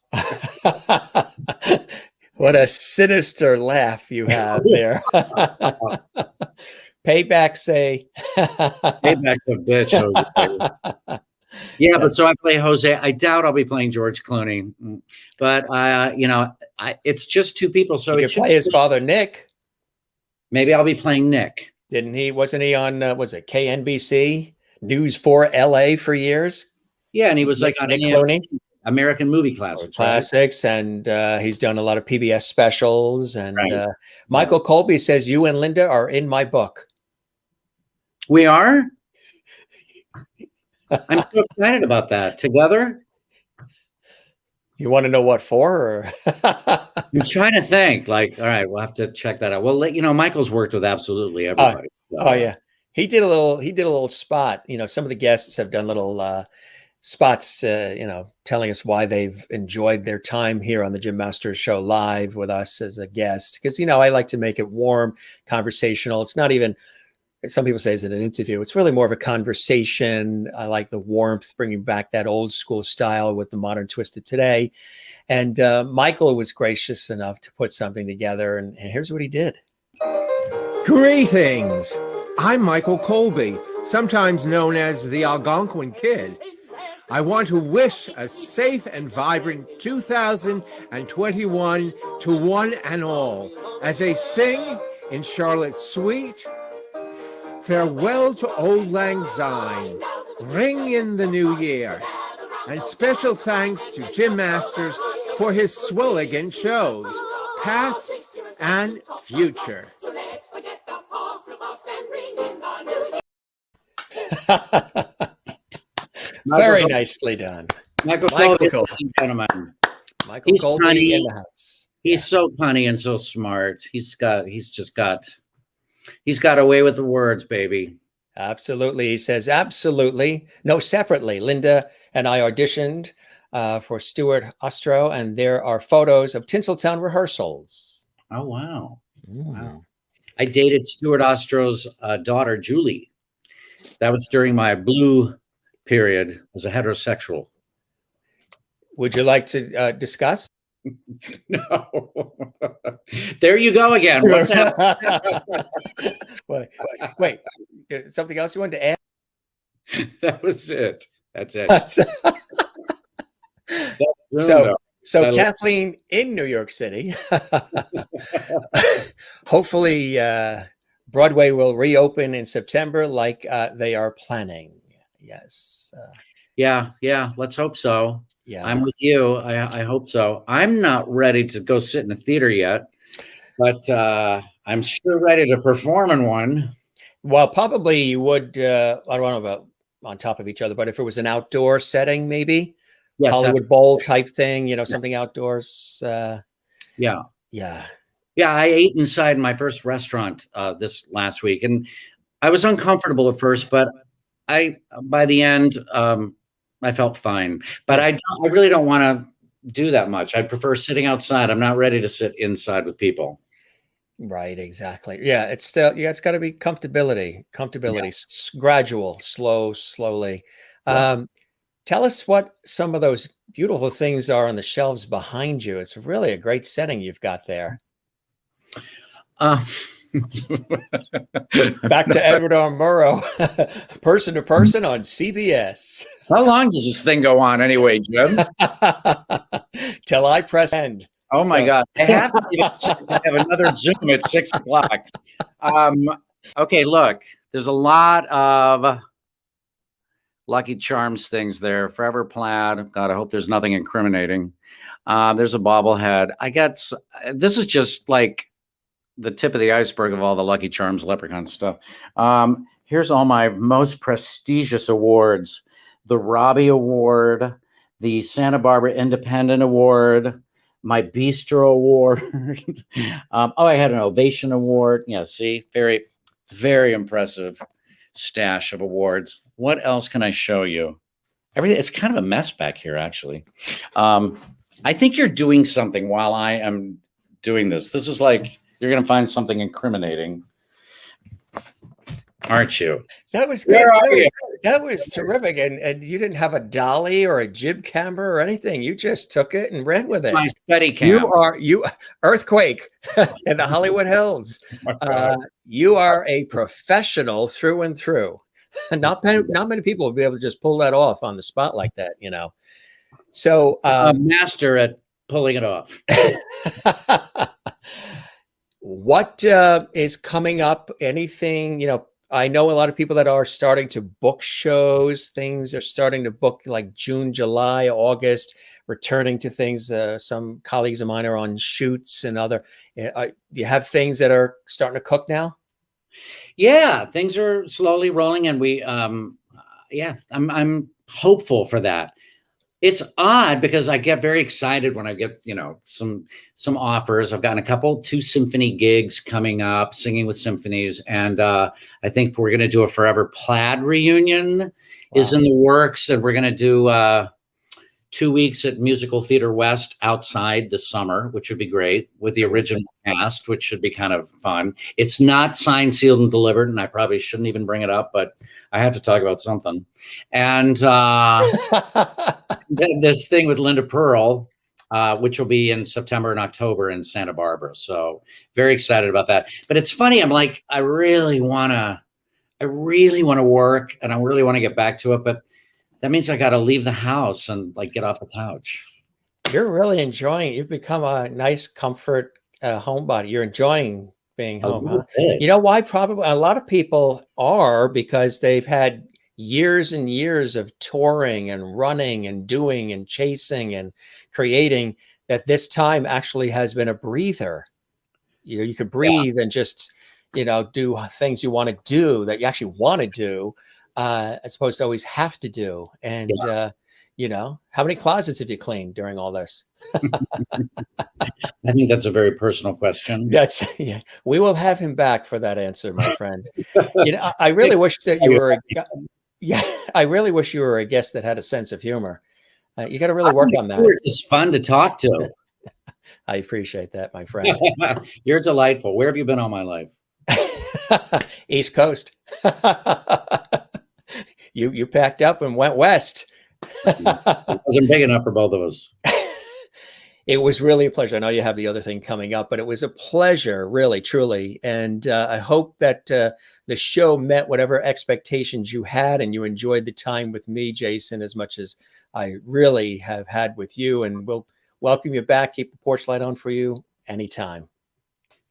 What a sinister laugh you have there. Payback's Payback's a bitch, Jose. Yeah, but so I play Jose. I doubt I'll be playing George Clooney, but it's just two people. So you could play his father, Nick. Maybe I'll be playing Nick. Wasn't he on, was it KNBC News 4 LA for years? Yeah, and he was like on Nick Clooney. American Movie Classics. Right? And he's done a lot of PBS specials. And right. Michael Colby says, you and Linda are in my book. We are? I'm so excited about that. Together? You want to know what for? Or I'm trying to think. Like, all right, we'll have to check that out. Well, Michael's worked with absolutely everybody. Oh yeah, he did a little spot. Some of the guests have done little spots. Telling us why they've enjoyed their time here on the Jim Masters Show live with us as a guest. Because I like to make it warm, conversational. It's not even. Some people say it's an interview. It's really more of a conversation. I like the warmth, bringing back that old school style with the modern twist of today. And Michael was gracious enough to put something together. And here's what he did. Greetings. I'm Michael Colby, sometimes known as the Algonquin Kid. I want to wish a safe and vibrant 2021 to one and all as they sing in Charlotte's Suite. Farewell to Old Lang Syne, ring in the new year, and special thanks to Jim Masters for his swilligant shows, past and future. Very nicely done. Michael Colby, gentlemen. Michael Colby in the house. He's so punny and so smart. He's got a way with the words, baby. Absolutely. He says, absolutely. No, separately. Linda and I auditioned for Stuart Ostro, and there are photos of Tinseltown rehearsals. Oh, wow. Wow. I dated Stuart Ostro's daughter, Julie. That was during my blue period as a heterosexual. Would you like to discuss? No. There you go again. What's happening? Wait, something else you wanted to add? That was it. That's it. So Kathleen in New York City. Hopefully Broadway will reopen in September like they are planning. Yes. Yeah. Let's hope so. Yeah, I'm with you. I hope so. I'm not ready to go sit in a theater yet, but I'm sure ready to perform in one. Well, probably you would. I don't know about on top of each other, but if it was an outdoor setting, maybe yes, Hollywood Bowl type thing, something outdoors. Yeah. I ate inside my first restaurant this last week, and I was uncomfortable at first, but by the end, I felt fine. But I really don't want to do that much. I prefer sitting outside. I'm not ready to sit inside with people. Right, exactly. Yeah, it's still it's got to be comfortability, gradual, slowly. Yeah. Tell us what some of those beautiful things are on the shelves behind you. It's really a great setting you've got there. Back to Edward R. Murrow, person to person on CBS. How long does this thing go on anyway, Jim? Till I press end. Oh my God. I have to have another Zoom at 6 o'clock. Okay, look, there's a lot of Lucky Charms things there. Forever Plaid. God, I hope there's nothing incriminating. There's a bobblehead. This is just like the tip of the iceberg of all the Lucky Charms leprechaun stuff. Here's all my most prestigious awards. The Robbie Award, the Santa Barbara Independent Award, my Bistro Award. I had an Ovation Award. Yeah, see, very, very impressive stash of awards. What else can I show you? Everything. It's kind of a mess back here, actually. I think you're doing something while I am doing this. This is like you're going to find something incriminating, aren't you? That was good. That was terrific. And you didn't have a dolly or a jib camera or anything. You just took it and ran with it. My steady cam. You earthquake in the Hollywood Hills. You are a professional through and through. Not many people will be able to just pull that off on the spot like that, you know. So a master at pulling it off. What is coming up? Anything, you know, I know a lot of people that are starting to book shows. Things are starting to book like June, July, August, returning to things. Some colleagues of mine are on shoots and other. Do you have things that are starting to cook now? Yeah, things are slowly rolling, and we, I'm hopeful for that. It's odd because I get very excited when I get, you know, some offers. I've gotten 2 symphony gigs coming up, singing with symphonies, and I think we're going to do a Forever Plaid reunion is in the works, and we're going to do 2 weeks at Musical Theater West outside this summer, which would be great, with the original cast, which should be kind of fun. It's not signed, sealed, and delivered, and I probably shouldn't even bring it up, but I have to talk about something. And this thing with Linda Pearl, which will be in September and October in Santa Barbara. So very excited about that. But it's funny. I'm like, I really want to work, and I really want to get back to it. But that means I got to leave the house and like get off the couch. You're really enjoying it. You've become a nice comfort homebody. You're enjoying being home, huh? You know why? Probably a lot of people are, because they've had years and years of touring and running and doing and chasing and creating, that this time actually has been a breather. You know, you could breathe and just, you know, do things you want to do, that you actually want to do, as opposed to always have to do. And, you know, how many closets have you cleaned during all this? I think that's a very personal question. Yeah. We will have him back for that answer, my friend. You know, I really wish that you were. I really wish you were a guest that had a sense of humor. You got to really work on that. It's fun to talk to. I appreciate that, my friend. You're delightful. Where have you been all my life? East Coast. You packed up and went west. It wasn't big enough for both of us. It was really a pleasure. I know you have the other thing coming up, but it was a pleasure, really, truly. And I hope that the show met whatever expectations you had, and you enjoyed the time with me, Jason, as much as I really have had with you. And we'll welcome you back. Keep the porch light on for you anytime.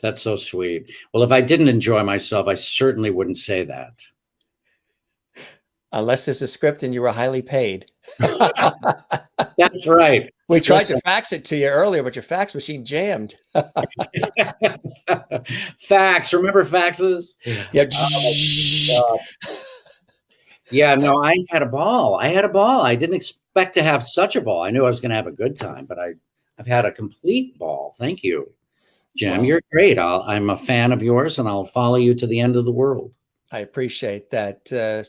That's so sweet. Well, if I didn't enjoy myself, I certainly wouldn't say that. Unless there's a script and you were highly paid. That's right. We tried to fax it to you earlier, but your fax machine jammed. Fax. Remember faxes? Yeah. Oh, yeah, no, I had a ball. I didn't expect to have such a ball. I knew I was going to have a good time, but I've had a complete ball. Thank you, Jim. Wow. You're great. I'm a fan of yours, and I'll follow you to the end of the world. I appreciate that.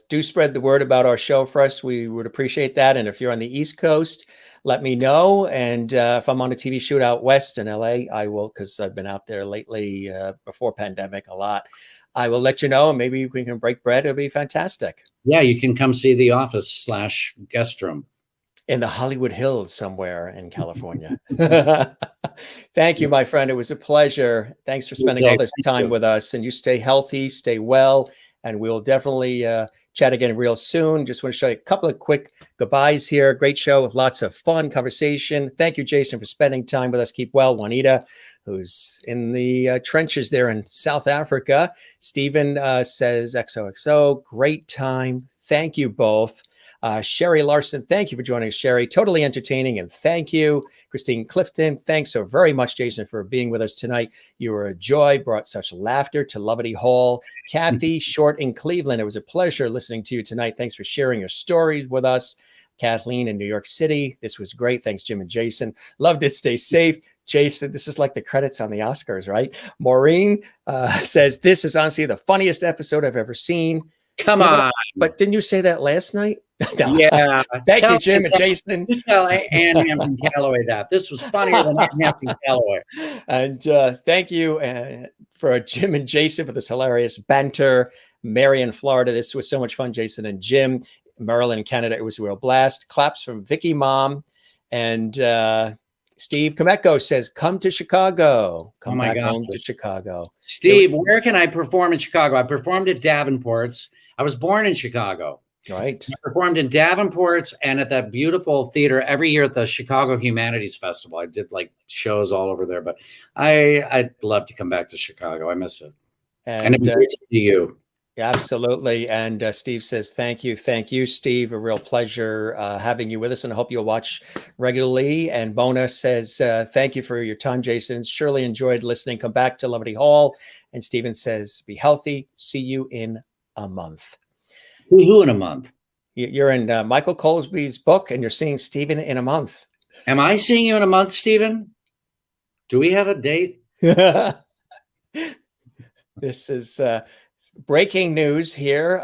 Do spread the word about our show for us. We would appreciate that. And if you're on the East Coast, let me know. And if I'm on a TV shoot out west in LA, I will, because I've been out there lately before pandemic a lot. I will let you know, and maybe we can break bread. It'll be fantastic. Yeah, you can come see the office / guest room. In the Hollywood Hills somewhere in California. Thank you, my friend. It was a pleasure. Thanks for spending all this time with us. And you stay healthy, stay well. And we'll definitely chat again real soon. Just want to show you a couple of quick goodbyes here. Great show with lots of fun conversation. Thank you, Jason, for spending time with us. Keep well. Juanita, who's in the trenches there in South Africa. Stephen says XOXO. Great time. Thank you both. Sherry Larson, thank you for joining us, Sherry. Totally entertaining, and thank you. Christine Clifton, thanks so very much, Jason, for being with us tonight. You were a joy, brought such laughter to Lovety Hall. Kathy Short in Cleveland, it was a pleasure listening to you tonight. Thanks for sharing your stories with us. Kathleen in New York City. This was great. Thanks, Jim and Jason. Loved it. Stay safe. Jason, this is like the credits on the Oscars, right? Maureen says, this is honestly the funniest episode I've ever seen. Come Yeah, on. but didn't you say that last night? No. Yeah. Thank you, Jim and Jason. You tell Ann Hampton Calloway that. This was funnier than Ann Hampton Calloway. And thank you for Jim and Jason for this hilarious banter. Mary in Florida, this was so much fun. Jason and Jim. Maryland, Canada, it was a real blast. Claps from Vicky Mom. And Steve Kameko says, come to Chicago. Come back home to Chicago. Steve, where can I perform in Chicago? I performed at Davenport's. I was born in Chicago. Right. I performed in Davenport's and at that beautiful theater every year at the Chicago Humanities Festival. I did like shows all over there, but I'd love to come back to Chicago. I miss it. And it'd be great to see you. Absolutely. And Steve says, thank you. Thank you, Steve. A real pleasure having you with us, and I hope you'll watch regularly. And Bona says, thank you for your time, Jason. Surely enjoyed listening. Come back to Levity Hall. And Steven says, be healthy. See you in a month. Who in a month? You're in Michael Colesby's book, and you're seeing Steven in a month. Am I seeing you in a month, Steven? Do we have a date? This is breaking news here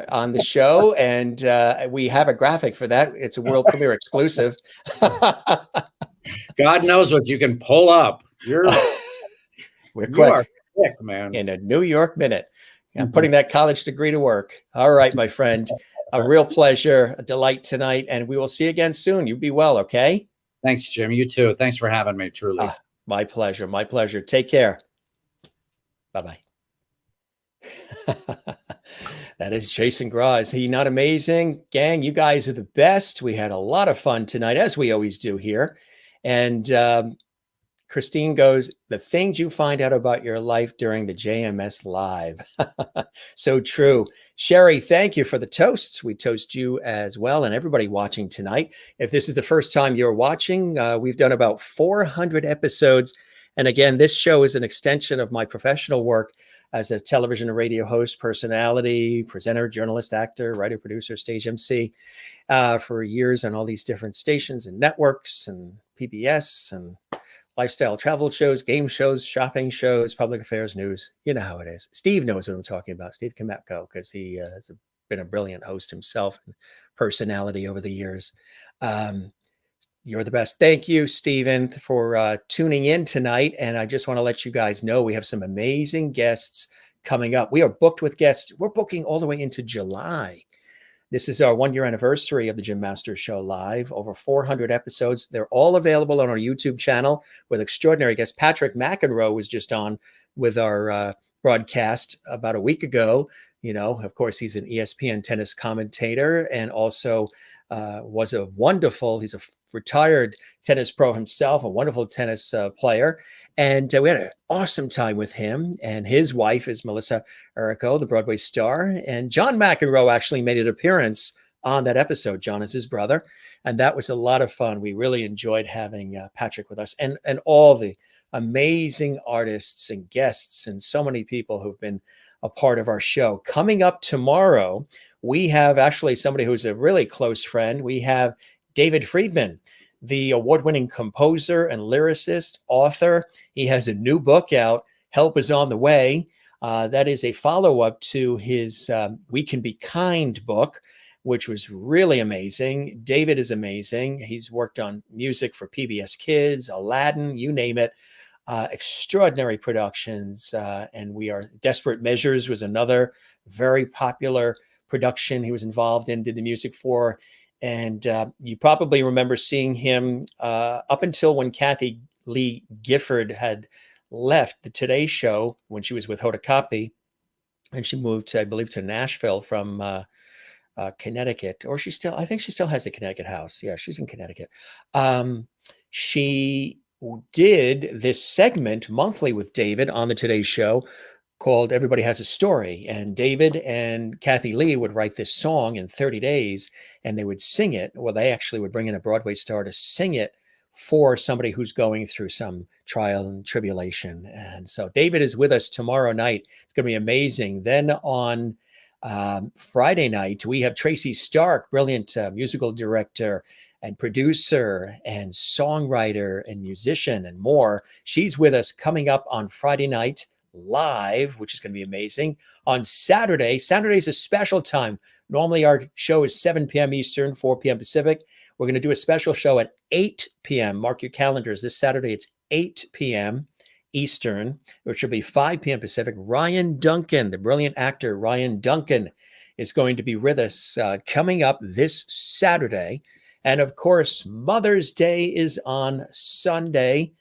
on the show, and we have a graphic for that. It's a world premiere exclusive. God knows what you can pull up. We're quick. You are quick, man. In a New York minute. I'm putting that college degree to work. All right, my friend. A real pleasure, a delight tonight, and we will see you again soon. You be well, okay? Thanks, Jim. You too. Thanks for having me, truly. My pleasure. My pleasure. Take care. Bye-bye. That is Jason Graae. Is he not amazing? Gang, you guys are the best. We had a lot of fun tonight, as we always do here. And Christine goes, the things you find out about your life during the JMS Live. So true. Sherry, thank you for the toasts. We toast you as well, and everybody watching tonight. If this is the first time you're watching, we've done about 400 episodes. And again, this show is an extension of my professional work as a television and radio host, personality, presenter, journalist, actor, writer, producer, stage MC for years on all these different stations and networks and PBS and lifestyle travel shows, game shows, shopping shows, public affairs news. You know how it is. Steve knows what I'm talking about. Steve Kameko, because he has been a brilliant host himself and personality over the years. You're the best. Thank you, Stephen, for tuning in tonight. And I just want to let you guys know we have some amazing guests coming up. We are booked with guests. We're booking all the way into July. This is our 1-year anniversary of the Jim Masters Show Live, over 400 episodes. They're all available on our YouTube channel with extraordinary guests. Patrick McEnroe was just on with our broadcast about a week ago. You know, of course, he's an ESPN tennis commentator and also was a wonderful, he's a retired tennis pro himself, a wonderful tennis player. And we had an awesome time with him. And his wife is Melissa Errico, the Broadway star. And John McEnroe actually made an appearance on that episode. John is his brother. And that was a lot of fun. We really enjoyed having Patrick with us and all the amazing artists and guests and so many people who've been a part of our show. Coming up tomorrow, we have actually somebody who's a really close friend. We have David Friedman, the award-winning composer and lyricist, author. He has a new book out, Help Is on the Way. That is a follow-up to his We Can Be Kind book, which was really amazing. David is amazing. He's worked on music for PBS Kids, Aladdin, you name it. Extraordinary productions. And Desperate Measures was another very popular production he was involved in, did the music for. And you probably remember seeing him up until when Kathy Lee Gifford had left the Today Show when she was with Hoda Kotb, and she moved, I believe, to Nashville from Connecticut, or I think she still has the Connecticut house. Yeah, she's in Connecticut. She did this segment monthly with David on the Today Show called Everybody Has a Story. And David and Kathy Lee would write this song in 30 days and they would sing it. Well, they actually would bring in a Broadway star to sing it for somebody who's going through some trial and tribulation. And so David is with us tomorrow night. It's going to be amazing. Then on Friday night, we have Tracy Stark, brilliant musical director and producer and songwriter and musician and more. She's with us coming up on Friday night live, which is going to be amazing. On Saturday's a special time. Normally our show is 7 p.m. Eastern, 4 p.m. Pacific. We're going to do a special show at 8 p.m. Mark your calendars. This Saturday, it's 8 p.m. Eastern, which will be 5 p.m. Pacific. Ryan Duncan, the brilliant actor Ryan Duncan, is going to be with us coming up this Saturday. And of course, Mother's Day is on Sunday.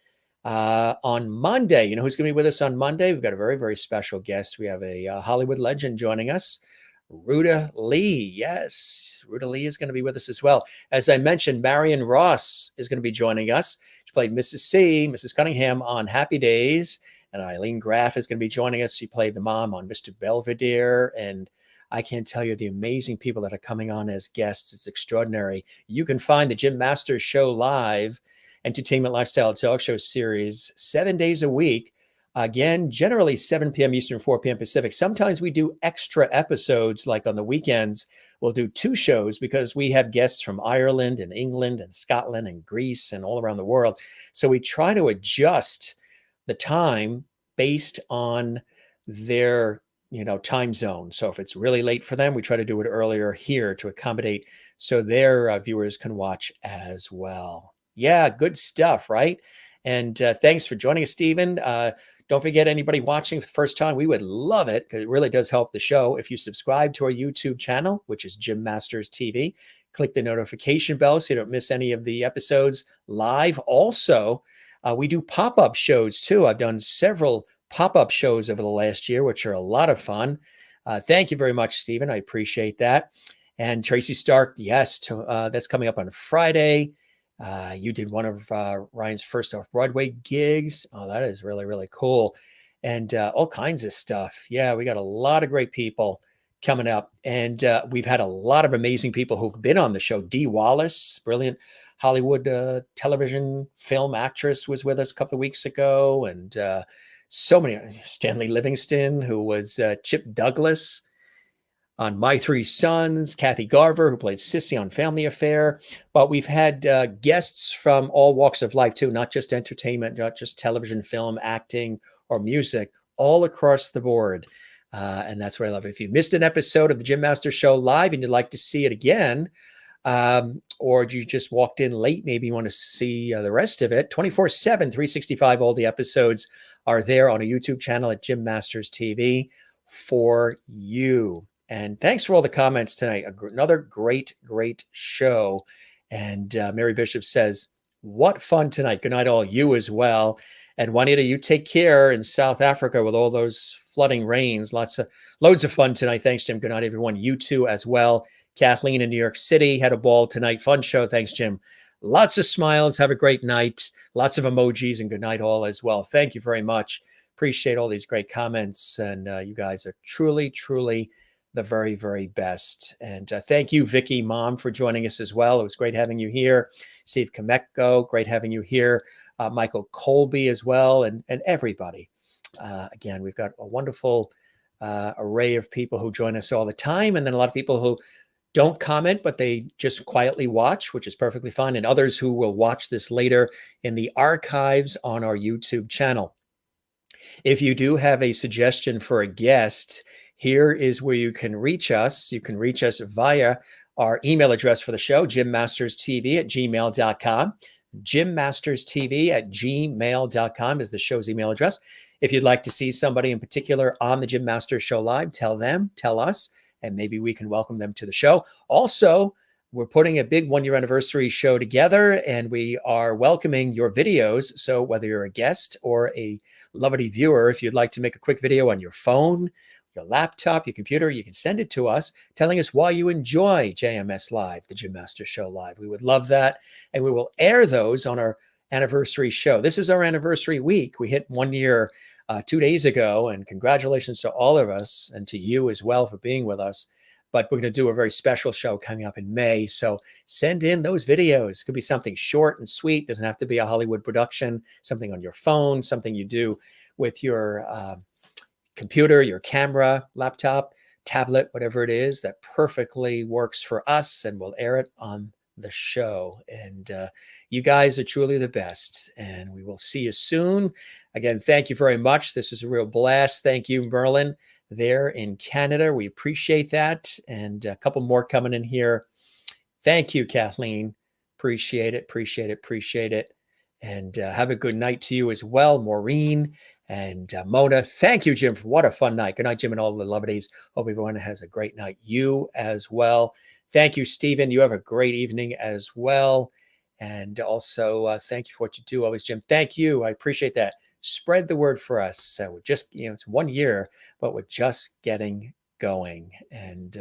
On Monday, you know who's going to be with us on Monday? We've got a very, very special guest. We have a Hollywood legend joining us, Ruta Lee. Yes, Ruta Lee is going to be with us as well. As I mentioned, Marion Ross is going to be joining us. She played Mrs. Cunningham on Happy Days, and Eileen Graae is going to be joining us. She played the mom on Mr. Belvedere, and I can't tell you the amazing people that are coming on as guests. It's extraordinary. You can find the Jim Masters Show live entertainment lifestyle talk show series 7 days a week. Again, generally 7 p.m. Eastern, 4 p.m. Pacific. Sometimes we do extra episodes, like on the weekends. We'll do 2 shows because we have guests from Ireland and England and Scotland and Greece and all around the world. So we try to adjust the time based on their time zone. So if it's really late for them, we try to do it earlier here to accommodate so their viewers can watch as well. Yeah, good stuff, right? And thanks for joining us, Stephen. Don't forget, anybody watching for the first time, we would love it because it really does help the show. If you subscribe to our YouTube channel, which is Jim Masters TV, click the notification bell so you don't miss any of the episodes live. Also, we do pop-up shows too. I've done several pop-up shows over the last year, which are a lot of fun. Thank you very much, Stephen. I appreciate that. And Tracy Stark, yes, that's coming up on Friday. You did one of Ryan's first off-Broadway gigs. Oh, that is really, really cool. And all kinds of stuff. Yeah, we got a lot of great people coming up. And we've had a lot of amazing people who've been on the show. Dee Wallace, brilliant Hollywood television film actress, was with us a couple of weeks ago. And so many. Stanley Livingston, who was Chip Douglas on My Three Sons, Kathy Garver, who played Sissy on Family Affair. But we've had guests from all walks of life too, not just entertainment, not just television, film, acting, or music, all across the board. And that's what I love. If you missed an episode of the Jim Masters Show live and you'd like to see it again, or you just walked in late, maybe you want to see the rest of it, 24/7, 365, all the episodes are there on a YouTube channel at Jim Masters TV for you. And thanks for all the comments tonight. Another great, great show. And Mary Bishop says, what fun tonight. Good night, all. You as well. And Juanita, you take care in South Africa with all those flooding rains. Loads of fun tonight. Thanks, Jim. Good night, everyone. You too as well. Kathleen in New York City had a ball tonight. Fun show. Thanks, Jim. Lots of smiles. Have a great night. Lots of emojis, and good night all as well. Thank you very much. Appreciate all these great comments. And you guys are truly, truly the very, very best. And thank you, Vicky Mom, for joining us as well. It was great having you here. Steve Kameko, great having you here. Michael Colby as well, and everybody. Again, we've got a wonderful array of people who join us all the time, and then a lot of people who don't comment, but they just quietly watch, which is perfectly fine, and others who will watch this later in the archives on our YouTube channel. If you do have a suggestion for a guest, here is where you can reach us. You can reach us via our email address for the show, jimmasterstv@gmail.com. jimmasterstv@gmail.com is the show's email address. If you'd like to see somebody in particular on the Jim Masters Show live, tell us, and maybe we can welcome them to the show. Also, we're putting a big 1-year anniversary show together, and we are welcoming your videos. So whether you're a guest or a lovely viewer, if you'd like to make a quick video on your phone, your laptop, your computer, you can send it to us, telling us why you enjoy JMS Live, the Jim Masters Show Live. We would love that, and we will air those on our anniversary show. This is our anniversary week. We hit 1 year 2 days ago, and congratulations to all of us and to you as well for being with us. But we're going to do a very special show coming up in May, so send in those videos. It could be something short and sweet. Doesn't have to be a Hollywood production, something on your phone, something you do with your computer, your camera, laptop. tablet, whatever it is that perfectly works for us, and we'll air it on the show. And you guys are truly the best, and we will see you soon. Again, thank you very much. This was a real blast. Thank you, Merlin, there in Canada. We appreciate that. And a couple more coming in here. Thank you, Kathleen. Appreciate it, appreciate it, appreciate it. And have a good night to you as well, Maureen and Mona. Thank you, Jim, for what a fun night. Good night, Jim, and all the lovelies. Hope everyone has a great night. You as well. Thank you, Stephen. You have a great evening as well. And also, thank you for what you do always, Jim. Thank you. I appreciate that. Spread the word for us. So we're just, it's 1 year, but we're just getting going. And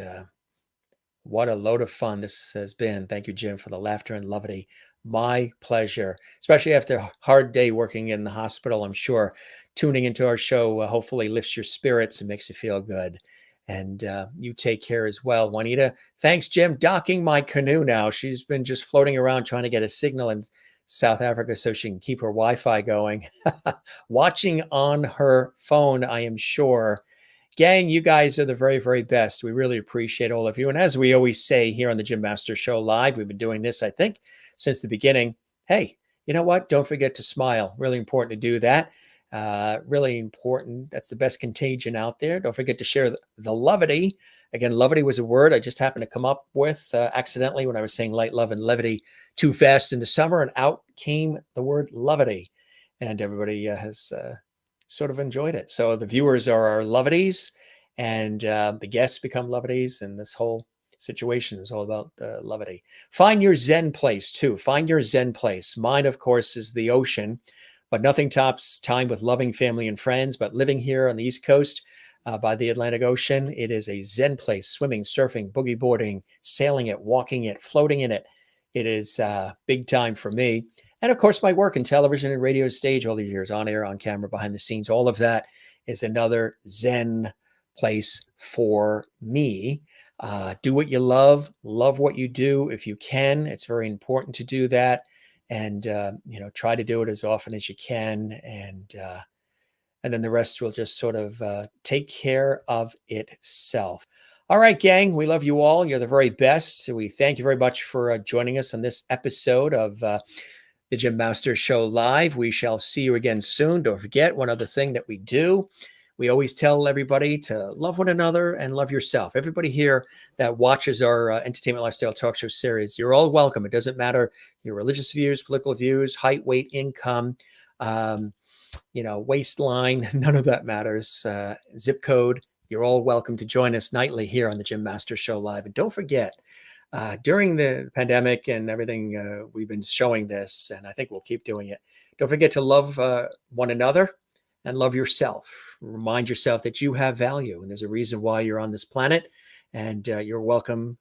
what a load of fun this has been. Thank you, Jim, for the laughter and levity. My pleasure, especially after a hard day working in the hospital. I'm sure tuning into our show hopefully lifts your spirits and makes you feel good. And you take care as well. Juanita, thanks, Jim. Docking my canoe now. She's been just floating around trying to get a signal in South Africa so she can keep her Wi-Fi going. Watching on her phone, I am sure. Gang, you guys are the very, very best. We really appreciate all of you. And as we always say here on the Jim Masters Show Live, we've been doing this, I think, since the beginning. Hey, you know what? Don't forget to smile. Really important to do that. Really important. That's the best contagion out there. Don't forget to share the levity. Again, levity was a word I just happened to come up with accidentally when I was saying light, love, and levity too fast in the summer, and out came the word levity. And everybody has sort of enjoyed it. So the viewers are our levities, and the guests become levities, and this whole situation is all about levity. Find your Zen place too. Find your Zen place. Mine, of course, is the ocean, but nothing tops time with loving family and friends. But living here on the East Coast by the Atlantic Ocean, it is a Zen place. Swimming, surfing, boogie boarding, sailing it, walking it, floating in it. It is big time for me. And of course, my work in television and radio stage all these years, on air, on camera, behind the scenes, all of that is another Zen place for me. Do what you love what you do if you can. It's very important to do that. And, try to do it as often as you can. And then the rest will just sort of take care of itself. All right, gang, we love you all. You're the very best. So we thank you very much for joining us on this episode of the Jim Masters Show Live. We shall see you again soon. Don't forget one other thing that we do. We always tell everybody to love one another and love yourself. Everybody here that watches our entertainment lifestyle talk show series, you're all welcome. It doesn't matter your religious views, political views, height, weight, income, waistline, none of that matters. Zip code, you're all welcome to join us nightly here on the Jim Masters Show Live. And don't forget, during the pandemic and everything, we've been showing this, and I think we'll keep doing it. Don't forget to love one another and love yourself. Remind yourself that you have value, and there's a reason why you're on this planet, and you're welcome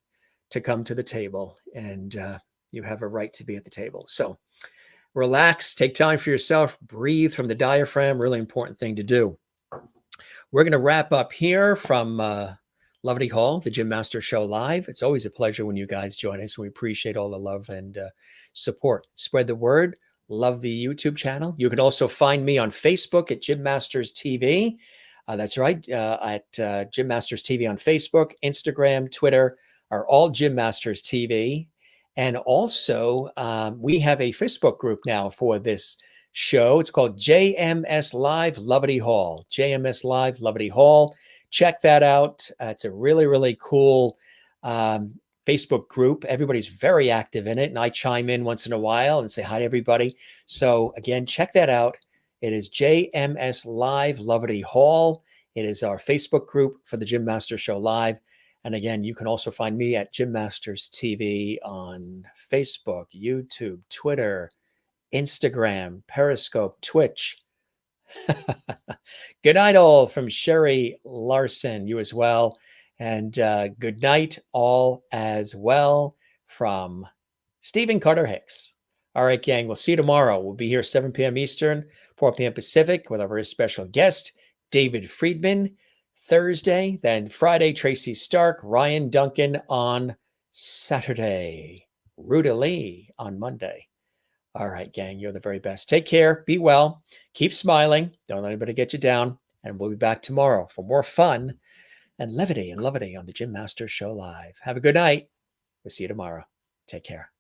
to come to the table, and you have a right to be at the table. So relax, take time for yourself, breathe from the diaphragm, really important thing to do. We're going to wrap up here from Lovely Hall, the Jim Masters Show Live. It's always a pleasure when you guys join us. We appreciate all the love and support. Spread the word. Love the YouTube channel. You can also find me on Facebook at Jim Masters TV. That's right, at Jim Masters TV on Facebook, Instagram, Twitter are all Jim Masters TV. And also, we have a Facebook group now for this show. It's called JMS Live Lovely Hall. JMS Live Lovely Hall. Check that out. It's a really, really cool Facebook group. Everybody's very active in it, and I chime in once in a while and say hi to everybody. So again, check that out. It is JMS Live Lovely Hall. It is our Facebook group for the Jim Masters Show Live. And again, you can also find me at Jim Masters TV on Facebook, YouTube, Twitter, Instagram, Periscope, Twitch. Good night, all, from Sherry Larson. You as well. And good night, all, as well, from Stephen Carter Hicks. All right, gang, we'll see you tomorrow. We'll be here 7 p.m. Eastern, 4 p.m. Pacific with our very special guest, David Friedman. Thursday, then Friday, Tracy Stark, Ryan Duncan on Saturday, Ruta Lee on Monday. All right, gang, you're the very best. Take care. Be well. Keep smiling. Don't let anybody get you down. And we'll be back tomorrow for more fun and levity on the Jim Masters Show Live. Have a good night. We'll see you tomorrow. Take care.